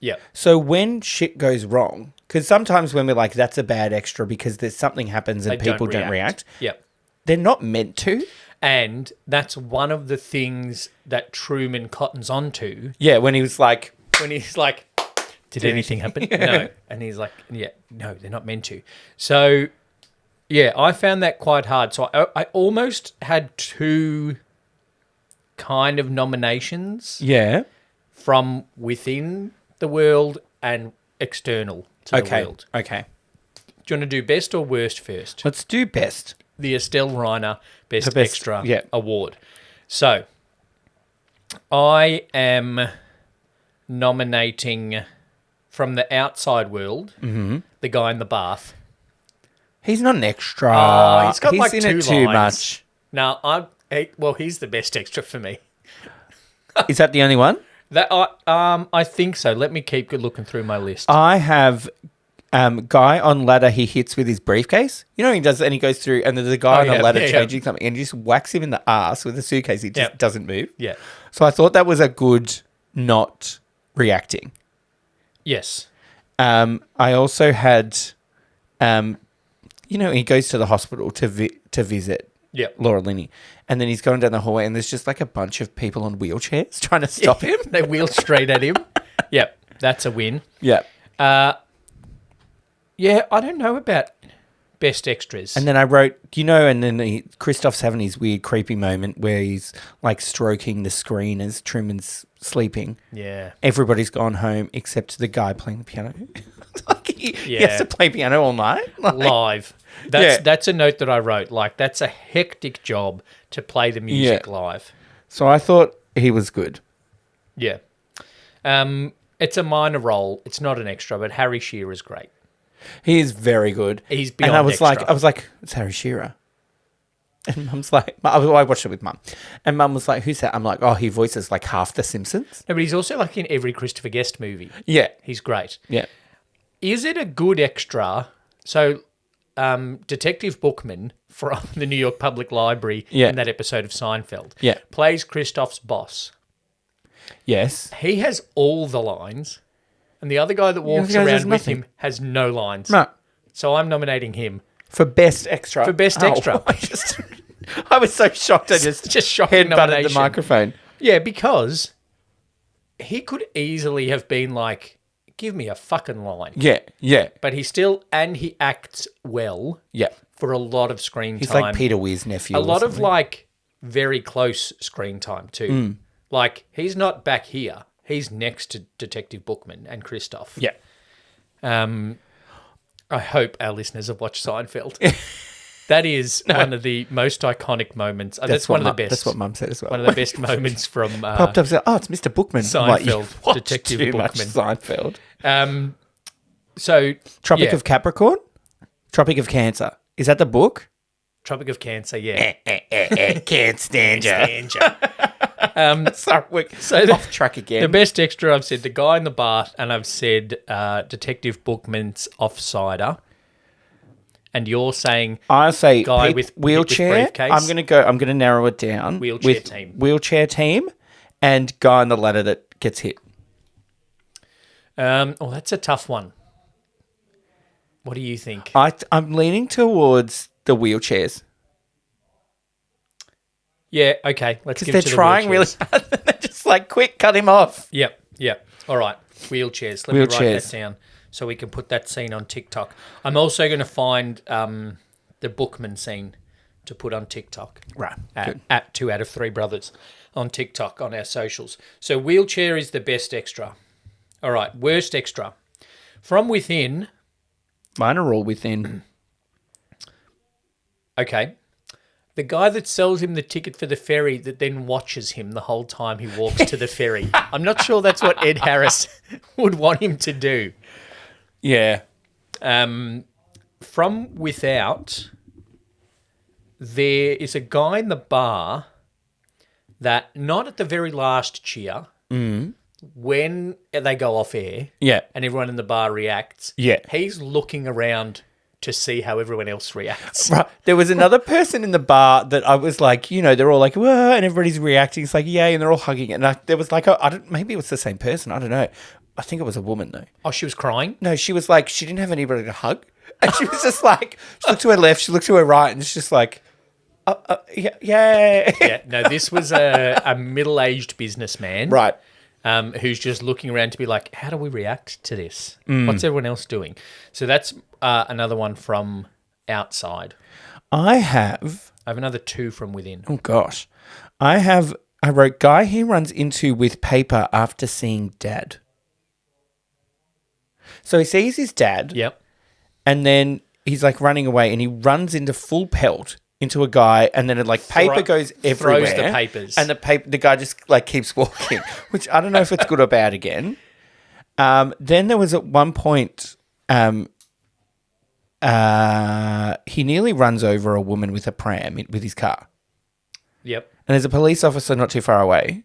Yeah. So when shit goes wrong, because sometimes when we're like, that's a bad extra because there's something happens and people don't react. Yep. They're not meant to. And that's one of the things that Truman cottons onto. Yeah, when he's like, did anything happen? No. And he's like, yeah, no, they're not meant to. So, yeah, I found that quite hard. So I almost had two kind of nominations. Yeah. From within the world and external to the world. Okay. Do you want to do best or worst first? Let's do best. The Estelle Reiner Best Extra Award. So, I am nominating from the outside world, the guy in the bath. He's not an extra. Oh, he's got like in two it too lines. much. No, he's the best extra for me. Is that the only one? That I think so. Let me keep looking through my list. I have guy on ladder he hits with his briefcase. You know he does, and he goes through, and there's a guy on a ladder changing something, and he just whacks him in the ass with a suitcase. He just doesn't move. Yeah. So I thought that was a good not reacting. Yes. I also had, he goes to the hospital to visit. Yeah, Laura Linney. And then he's going down the hallway and there's just like a bunch of people on wheelchairs trying to stop him. They wheel straight at him. Yep, that's a win. Yeah. I don't know about best extras. And then I wrote, and then Christoph's having his weird creepy moment where he's like stroking the screen as Truman's sleeping. Yeah. Everybody's gone home except the guy playing the piano. He has to play piano all night. Live. That's a note that I wrote. Like, that's a hectic job to play the music live. So I thought he was good. Yeah. It's a minor role. It's not an extra, but Harry Shearer is great. He is very good. He's beyond And extra. I was like, it's Harry Shearer. And Mum's like, I watched it with Mum. And Mum was like, who's that? I'm like, oh, he voices like half the Simpsons. No, but he's also like in every Christopher Guest movie. Yeah. He's great. Yeah. Is it a good extra? So, Detective Bookman from the New York Public Library in that episode of Seinfeld plays Christoph's boss. Yes. He has all the lines, and the other guy that walks around with him has no lines. No. So I'm nominating him. For best extra. For best extra. I was so shocked I just shocking headbutted nomination. the microphone. Yeah, because he could easily have been like, give me a fucking line. Yeah, yeah. But he acts well. Yeah. for a lot of screen He's time. like Peter Weir's nephew. A or lot of something. like very close screen time too. Like he's not back here. He's next to Detective Bookman and Christoph. Yeah. I hope our listeners have watched Seinfeld. That is one of the most iconic moments. That's one of the best. That's what Mum said as well. One of the best moments from Popped up and said, "Oh, it's Mr. Bookman." Seinfeld, Detective too much Bookman. Seinfeld. So Tropic of Capricorn? Tropic of Cancer. Is that the book? Tropic of Cancer, yeah. Can't stand ya. Sorry, So off track again. The best extra, I've said the guy in the bath, and I've said Detective Bookman's offsider. And you're saying I say guy with wheelchair. briefcase. I'm gonna narrow it down. Wheelchair team and guy on the ladder that gets hit. That's a tough one. What do you think? I'm leaning towards the wheelchairs. Yeah, okay. Let's give it to the Because they're trying really hard. They're just like, quick, cut him off. Yep. All right. Wheelchairs. Let me write that down so we can put that scene on TikTok. I'm also going to find the Bookman scene to put on TikTok. Right. At 2 out of 3 brothers on TikTok on our socials. So wheelchair is the best extra. All right. Worst extra. From within. Mine are all within. Okay. The guy that sells him the ticket for the ferry that then watches him the whole time he walks to the ferry. I'm not sure that's what Ed Harris would want him to do. Yeah. From without, there is a guy in the bar that, not at the very last cheer, when they go off air and everyone in the bar reacts, he's looking around to see how everyone else reacts. Right. There was another person in the bar that I was like, they're all like, whoa, and everybody's reacting. It's like, yay, and they're all hugging it. And there was like, maybe it was the same person. I don't know. I think it was a woman though. Oh, she was crying? No, she was like, she didn't have anybody to hug. And she was just like, she looked to her left, she looked to her right, and it's just like, yeah. Yeah, no, this was a middle-aged businessman. Right. Who's just looking around to be like, how do we react to this? What's everyone else doing? So that's another one from outside. I have another 2 from within. Oh, gosh. I wrote, guy he runs into with paper after seeing dad. So he sees his dad. Yep. And then he's like running away and he runs into full pelt into a guy, and then paper goes everywhere. Throws the papers. And the guy just like keeps walking, which I don't know if it's good or bad again. Then there was at one point, he nearly runs over a woman with a pram with his car. Yep. And there's a police officer not too far away.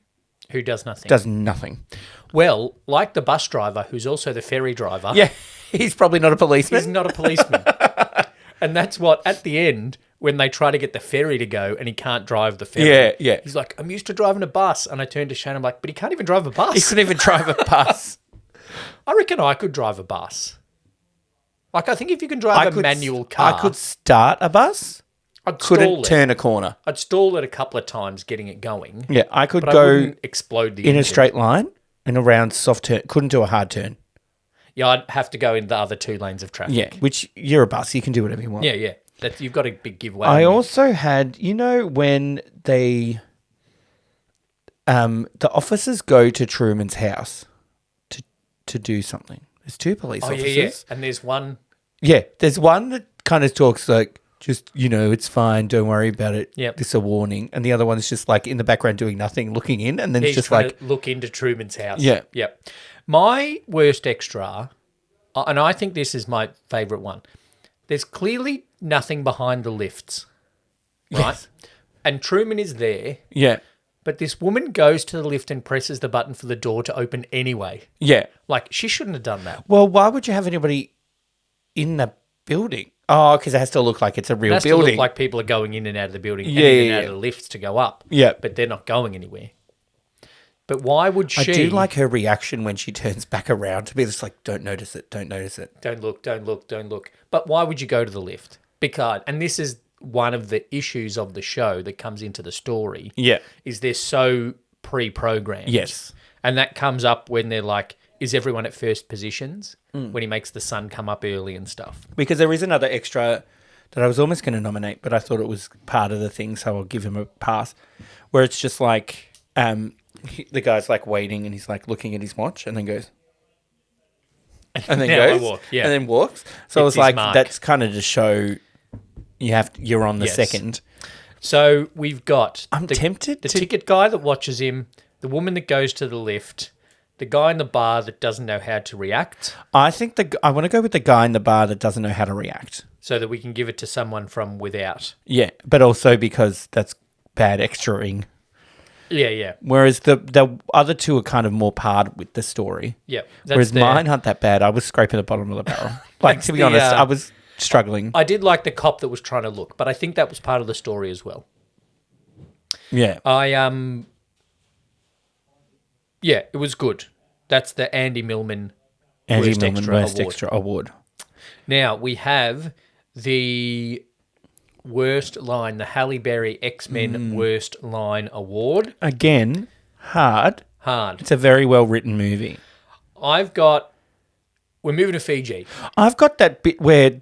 Who does nothing. Does nothing. Well, like the bus driver, who's also the ferry driver. Yeah, he's probably not a policeman. He's not a policeman. And that's what, at the end, when they try to get the ferry to go and he can't drive the ferry. Yeah. He's like, I'm used to driving a bus. And I turned to Shane, I'm like, but he can't even drive a bus. He couldn't even drive a bus. I reckon I could drive a bus. Like, I think if you can drive a manual car. I could start a bus. Couldn't turn a corner. I'd stall it a couple of times getting it going. Yeah, I could but go I wouldn't explode the in engine. a straight line and around soft turn. Couldn't do a hard turn. Yeah, I'd have to go in the other 2 lanes of traffic. Yeah, which you're a bus. You can do whatever you want. Yeah. You've got a big giveaway. I also had, when the officers go to Truman's house to do something. There's 2 police officers. Yeah. And there's one. Yeah, there's one that kind of talks like, just, it's fine, don't worry about it. Yep. This is a warning. And the other one is just like in the background doing nothing, looking in, and then it's just like to look into Truman's house. Yeah. Yep. My worst extra, and I think this is my favourite one. There's clearly nothing behind the lifts, right? Yes. And Truman is there. Yeah. But this woman goes to the lift and presses the button for the door to open anyway. Yeah. Like, she shouldn't have done that. Well, why would you have anybody in the building? Oh, because it has to look like it's a real It has building. to look like people are going in and out of the building and out of the lifts to go up. Yeah. But they're not going anywhere. But why would she... I do like her reaction when she turns back around to be just like, don't notice it, don't notice it. Don't look. But why would you go to the lift? Because, and this is one of the issues of the show that comes into the story. Yeah. Is they're so pre-programmed. Yes. And that comes up when they're like, is everyone at first positions? When he makes the sun come up early and stuff. Because there is another extra that I was almost going to nominate, but I thought it was part of the thing, so I'll give him a pass. Where it's just like the guy's like waiting and he's like looking at his watch and then goes, and then Now I goes, walk, yeah. and then walks. So I was Hits his like, mark. that's kind of to show you're on the Yes. second. So we've got I'm tempted the to. ticket guy that watches him, the woman that goes to the lift, the guy in the bar that doesn't know how to react, I think I want to go with the guy in the bar that doesn't know how to react. so that we can give it to someone from without. Yeah, but also because that's bad extraing. Yeah, yeah. Whereas the other two are kind of more part with the story. Yeah. Whereas mine aren't that bad. I was scraping the bottom of the barrel. Like, That's to be the, honest, I was struggling. I did like the cop that was trying to look, but I think that was part of the story as well. Yeah. Yeah, it was good. That's the Andy Millman Andy Worst Millman Extra Worst Award. Extra Award. Now we have the worst line, the Halle Berry X-Men Worst Line Award. Again, hard. Hard. It's a very well written movie. We're moving to Fiji. I've got that bit where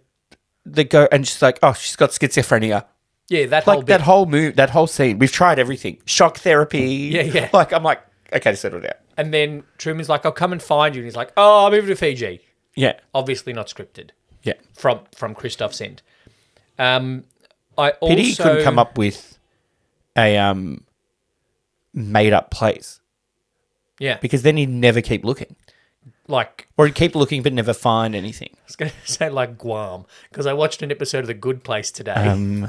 they go and she's like, oh, she's got schizophrenia. Yeah, that whole Like bit. that whole scene. We've tried everything. Shock therapy. Yeah, yeah. Like, I'm like, okay, settle down. And then Truman's like, I'll come and find you. And he's like, oh, I'm moving to Fiji. Yeah. Obviously not scripted. Yeah. From Christoph's end. I also... Pity he couldn't come up with a made up place. Yeah. Because then he'd never keep looking. Like... Or he'd keep looking but never find anything. I was going to say like Guam, because I watched an episode of The Good Place today.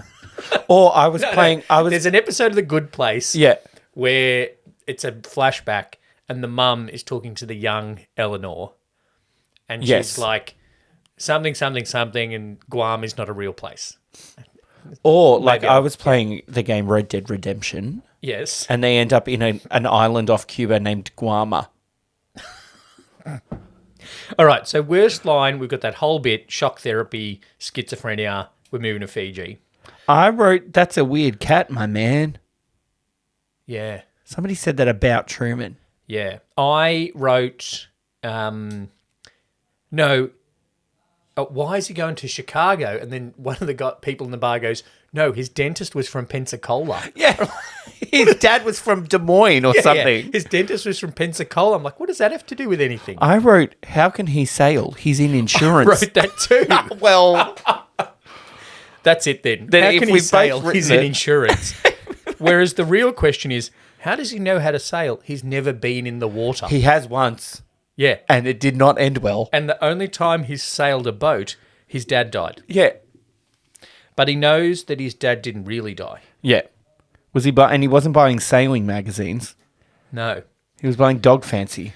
Or I was playing... There's an episode of The Good Place Yeah. where it's a flashback and the mum is talking to the young Eleanor and she's Yes. like, something, something, something, and Guam is not a real place. Or, like, Maybe I I'll- was playing the game Red Dead Redemption Yes. and they end up in an island off Cuba named Guama. All right, so worst line, we've got that whole bit, shock therapy, schizophrenia, we're moving to Fiji. I wrote, that's a weird cat, my man. Yeah. Somebody said that about Truman. Yeah. I wrote, why is he going to Chicago? And then one of the people in the bar goes, no, his dentist was from Pensacola. Yeah. His dad was from Des Moines or something. Yeah. His dentist was from Pensacola. I'm like, what does that have to do with anything? I wrote, how can he sail? He's in insurance. wrote that too. Well, That's it then. Then How if can he we've both sail? written He's in it- insurance. Whereas the real question is, how does he know how to sail? He's never been in the water. he has once, Yeah. and it did not end well. And the only time he's sailed a boat, his dad died. Yeah. But he knows that his dad didn't really die. Yeah. Was he and he wasn't buying sailing magazines. No. He was buying Dog Fancy.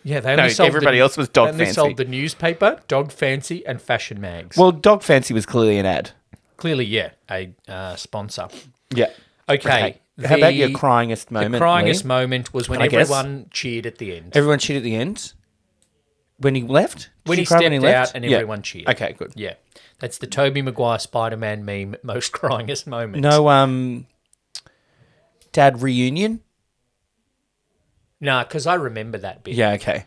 Yeah, they only sold everybody else was Dog they only Fancy. sold the newspaper, Dog Fancy, and Fashion Mags. Well, Dog Fancy was clearly an ad. Clearly, yeah, a sponsor. Yeah. Okay. How about your cryingest moment? The cryingest Lee? moment was when Can I guess? everyone cheered at the end. Everyone cheered at the end? When he left? When Did he you cry stepped out and Yeah. everyone cheered. Okay, good. Yeah. That's the Tobey Maguire Spider-Man meme, most cryingest moment. No, dad reunion? Nah, because I remember that bit. Yeah, okay.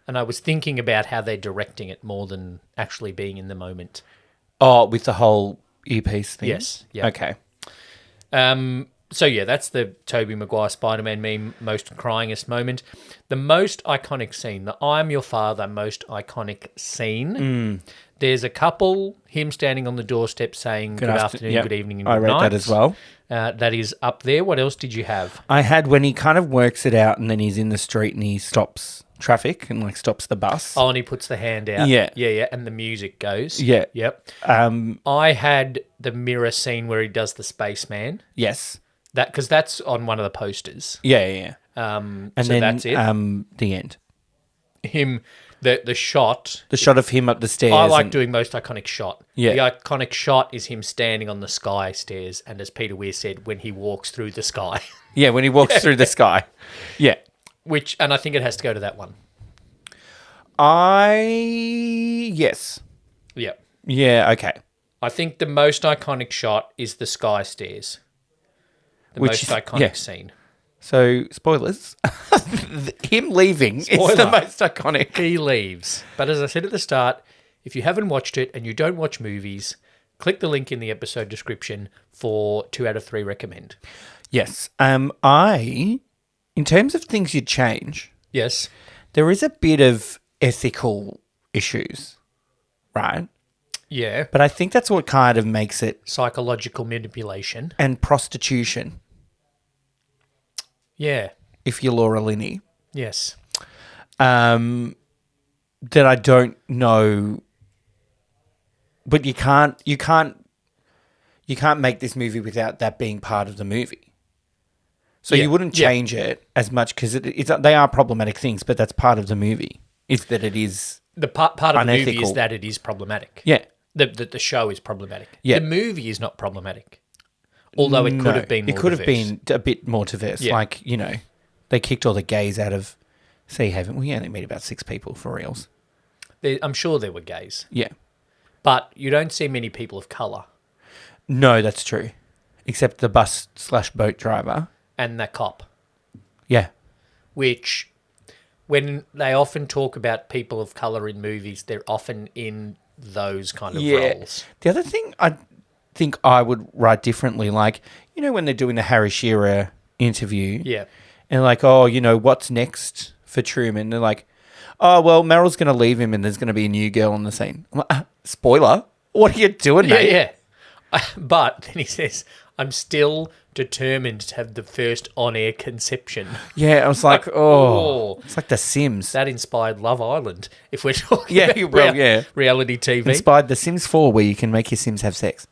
And I was thinking about how they're directing it more than actually being in the moment. Oh, with the whole earpiece thing? Yes. Yeah. Okay. So yeah, that's the Tobey Maguire Spider-Man meme, most cryingest moment. The most iconic scene, the I'm Your Father most iconic scene. There's a couple, him standing on the doorstep saying good afternoon, Yep. good evening, and I good read night. that as well. That is up there. What else did you have? I had when he kind of works it out and then he's in the street and he stops traffic and like stops the bus. Oh, and he puts the hand out. Yeah. Yeah, yeah. And the music goes. Yeah. Yep. Um, I had the mirror scene where he does the spaceman. yes. Because that's on one of the posters. Yeah, yeah, yeah. And And so then that's it. the end. Him, the shot. The shot of him up the stairs. I like and- doing most iconic shot. Yeah. The iconic shot is him standing on the sky stairs, and as Peter Weir said, when he walks through the sky. Yeah, when he walks through the sky. Yeah. And I think it has to go to that one. Yes. Yeah. Yeah, okay. I think the most iconic shot is the sky stairs. The Which most is- iconic yeah. scene. So, spoilers. Him leaving is the Spoiler. most iconic. He leaves. But as I said at the start, if you haven't watched it and you don't watch movies, click the link in the episode description for 2 out of 3 recommend. Yes. In terms of things you'd change, Yes. there is a bit of ethical issues, right? Yeah. But I think that's what kind of makes it, Psychological manipulation. and prostitution, Yeah. if you're Laura Linney, Yes. that I don't know. But you can't make this movie without that being part of the movie. So Yeah. you wouldn't Yeah. change it as much because they are problematic things, but that's part of the movie. Is that it is The part of the movie unethical. is that it is problematic. Yeah. The show is problematic. Yeah. The movie is not problematic. Although it could have been more It could have diverse. been a bit more diverse. Yeah. Like, they kicked all the gays out of Sea Haven. We only meet about 6 people for reals. I'm sure there were gays. Yeah. But you don't see many people of colour. No, that's true. Except the bus/boat driver. And the cop. Yeah. Which, when they often talk about people of colour in movies, they're often in those kind of roles. The other thing I think I would write differently, like, when they're doing the Harry Shearer interview. Yeah. And like, oh, what's next for Truman? They're like, oh, well, Meryl's going to leave him and there's going to be a new girl on the scene. I'm like, spoiler? What are you doing, mate? Yeah. But then he says, I'm still determined to have the first on-air conception. Yeah, I was like, oh, it's like The Sims. That inspired Love Island, if we're talking Yeah, about well, yeah. reality TV. Inspired The Sims 4, where you can make your Sims have sex.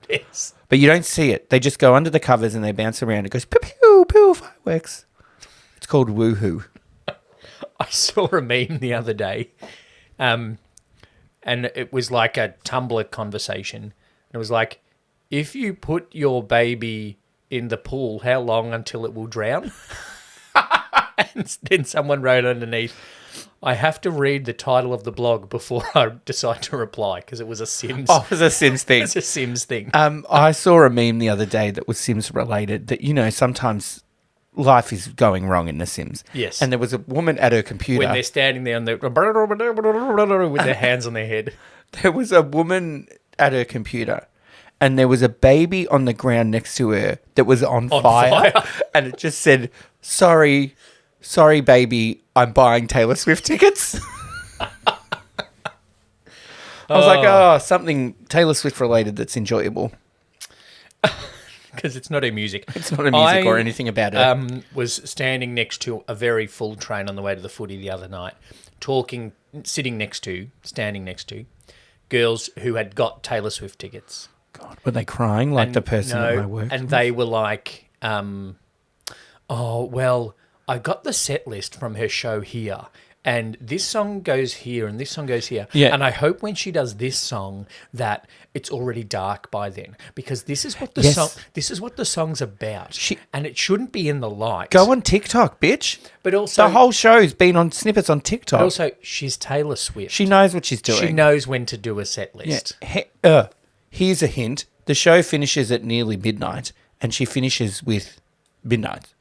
Yes. But you don't see it. They just go under the covers and they bounce around. It goes, pew, pew, pew, fireworks. It's called woohoo. I saw a meme the other day, and it was like a Tumblr conversation. It was like, if you put your baby in the pool, how long until it will drown? And then someone wrote underneath, I have to read the title of the blog before I decide to reply, because it was a Sims. Oh, it was a Sims thing. It's a Sims thing. I saw a meme the other day that was Sims related that, sometimes life is going wrong in The Sims. Yes. And there was a woman at her computer. When they're standing there with their hands on their head. There was a woman at her computer and there was a baby on the ground next to her that was on fire. And it just said, sorry, baby, I'm buying Taylor Swift tickets. I was like, something Taylor Swift related that's enjoyable. Because it's not her music. It's not a music or anything about it. Was standing next to a very full train on the way to the footy the other night, standing next to girls who had got Taylor Swift tickets. God, were they crying like the person at my work? And they were like, oh, well, I got the set list from her show here. And this song goes here and this song goes here. Yeah. And I hope when she does this song that it's already dark by then. Because this is what the song's about. And it shouldn't be in the light. Go on TikTok, bitch. But also the whole show's been on snippets on TikTok. But also, she's Taylor Swift. She knows what she's doing. She knows when to do a set list. Yeah. Here's a hint. The show finishes at nearly midnight and she finishes with midnight.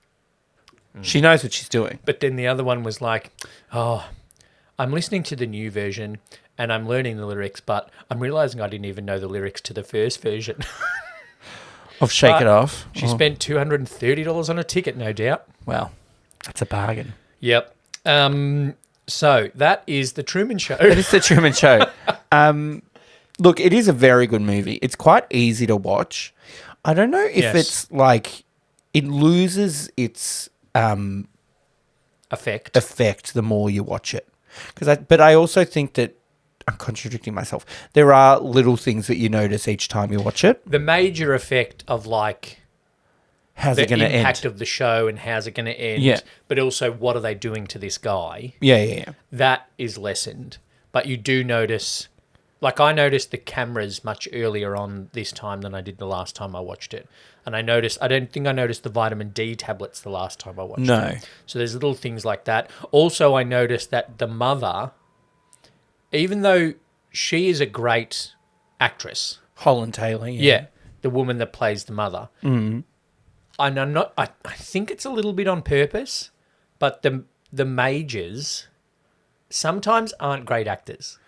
She knows what she's doing. But then the other one was like, oh, I'm listening to the new version and I'm learning the lyrics, but I'm realising I didn't even know the lyrics to the first version. Of Shake It Off. She spent $230 on a ticket, no doubt. Well, that's a bargain. Yep. So that is The Truman Show. It is The Truman Show. Look, it is a very good movie. It's quite easy to watch. I don't know if it's like it loses its effect the more you watch it. But I also think that I'm contradicting myself. There are little things that you notice each time you watch it. The major effect of like how's it going to end? The impact of the show and how's it going to end. Yeah. But also what are they doing to this guy? Yeah. That is lessened. But you do notice, like I noticed the cameras much earlier on this time than I did the last time I watched it. And I don't think I noticed the vitamin D tablets the last time I watched it. No. So there's little things like that. Also, I noticed that the mother, even though she is a great actress. Holland Taylor, Yeah, the woman that plays the mother. Mm-hmm. And I think it's a little bit on purpose, but the majors sometimes aren't great actors.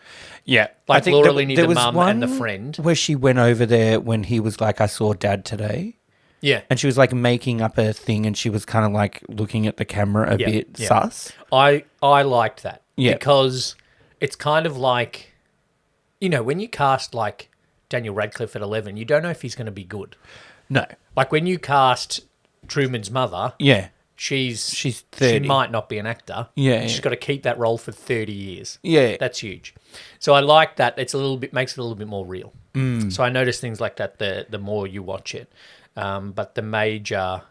Yeah. Like I think Laura there- Linney, there the was mum, and the one friend. where she went over there when he was like, I saw Dad today. Yeah. And she was like making up a thing and she was kind of like looking at the camera a Yeah, bit yeah. sus. I liked that. Yeah. Because it's kind of like, you know, when you cast like Daniel Radcliffe at 11, you don't know if he's going to be good. No. Like when you cast Truman's mother, Yeah. she's 30. She might not be an actor. Yeah, She's yeah. got to keep that role for 30 years. Yeah. That's huge. So I like that. It's makes it a little bit more real. So I notice things like that the more you watch it. But the major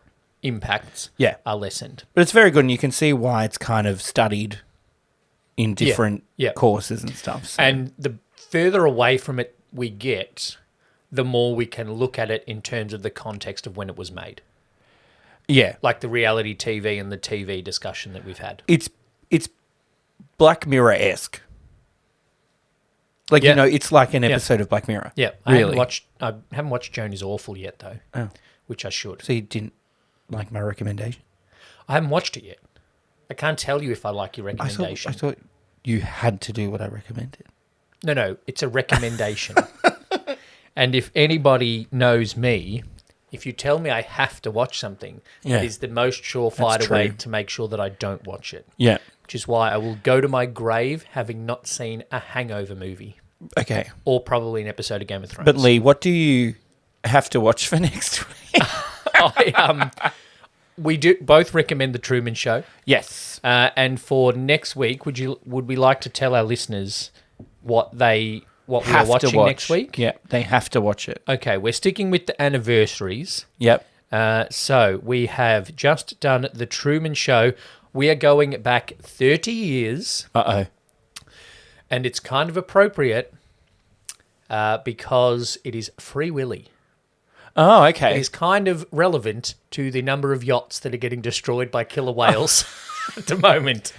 impacts Yeah. are lessened. But it's very good and you can see why it's kind of studied in different yeah. courses and stuff. So. And the further away from it we get, the more we can look at it in terms of the context of when it was made. yeah. Like the reality TV and the TV discussion that we've had. It's Black Mirror-esque. Like, Yeah. you know, it's like an episode of Black Mirror. Yeah, Really? I haven't watched Joan is Awful yet though, Oh. which I should. So you didn't like my recommendation? I haven't watched it yet. I can't tell you if I like your I recommendation. thought you had to do what I recommended. No, it's a recommendation. And if anybody knows me, if you tell me I have to watch something, Yeah. that is the most surefire That's way true. to make sure that I don't watch it. Yeah. Which is why I will go to my grave having not seen a Hangover movie Okay. or probably an episode of Game of Thrones. But Lee, what do you have to watch for next week? We do both recommend The Truman Show. Yes. And for next week, would we like to tell our listeners what we are Have to watching watch. next week? Yeah, they have to watch it. Okay, we're sticking with the anniversaries. Yep. So we have just done The Truman Show. We are going back 30 years, Uh-oh. and it's kind of appropriate because it is Free Willy. Oh, It okay. is kind of relevant to the number of yachts that are getting destroyed by killer whales at the moment.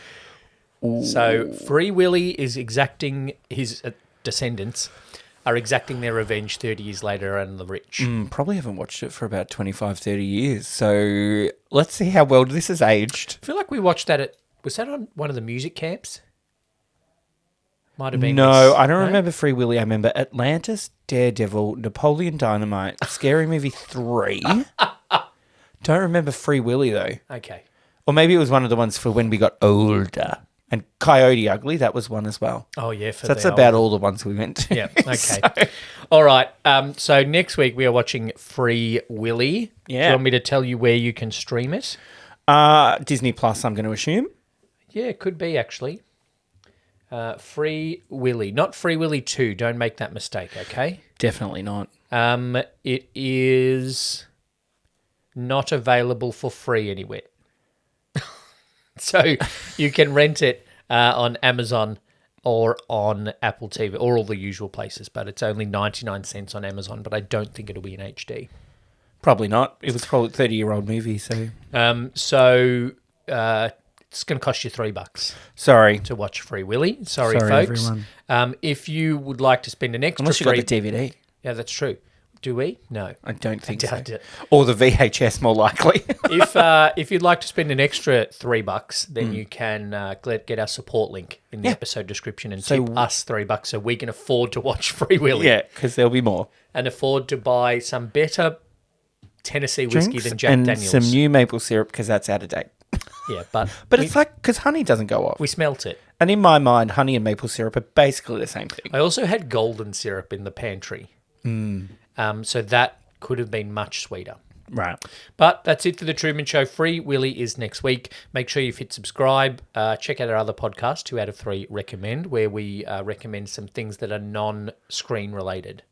So Free Willy is exacting, his descendants are exacting their revenge 30 years later on the rich. Probably haven't watched it for about 25, 30 years. So let's see how well this has aged. I feel like we watched that was that on one of the music camps? Might have been. No, I don't remember Free Willy. I remember Atlantis, Daredevil, Napoleon Dynamite, Scary Movie 3. Don't remember Free Willy, though. Okay. Or maybe it was one of the ones for when we got older. And Coyote Ugly, that was one as well. Oh, yeah. So that's about all the ones we went to. Yeah, okay. All right. So next week we are watching Free Willy. Do Yeah. you want me to tell you where you can stream it? Disney Plus, I'm going to assume. Yeah, it could be actually. Free Willy. Not Free Willy 2. Don't make that mistake, okay? Definitely not. It is not available for free anywhere. So you can rent it on Amazon or on Apple TV or all the usual places, but it's only 99 cents on Amazon, but I don't think it'll be in HD. Probably not. It was probably a 30-year-old movie, so... So it's going to cost you $3 Sorry. to watch Free Willy. Sorry folks. everyone. If you would like to spend an extra Unless you got the DVD. Yeah, that's true. Do we? No. I don't think so. doubt it. Or the VHS, more likely. If you'd like to spend an extra $3, then you can get our support link in the episode description and tip us $3 so we can afford to watch Free Willy. Yeah, because there'll be more. And afford to buy some better Tennessee whiskey Drinks than Jack and Daniels. some new maple syrup because that's out of date. Yeah, but It's like, because honey doesn't go off. we smelt it. And in my mind, honey and maple syrup are basically the same thing. I also had golden syrup in the pantry. So that could have been much sweeter. Right. But that's it for The Truman Show. Free Willy is next week. Make sure you've hit subscribe. Check out our other podcast, 2 out of 3 Recommend, where we recommend some things that are non-screen related.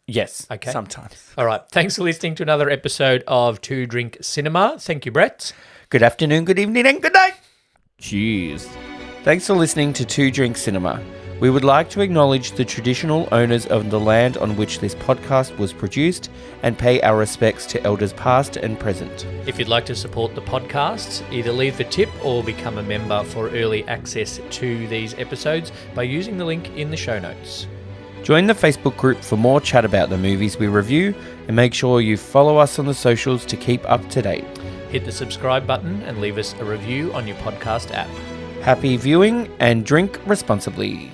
Yes. Okay. Sometimes. All right. Thanks for listening to another episode of Two Drink Cinema. Thank you, Brett. Good afternoon, good evening, and good night. Cheers. Thanks for listening to Two Drink Cinema. We would like to acknowledge the traditional owners of the land on which this podcast was produced and pay our respects to elders past and present. If you'd like to support the podcast, either leave a tip or become a member for early access to these episodes by using the link in the show notes. Join the Facebook group for more chat about the movies we review, and make sure you follow us on the socials to keep up to date. Hit the subscribe button and leave us a review on your podcast app. Happy viewing and drink responsibly.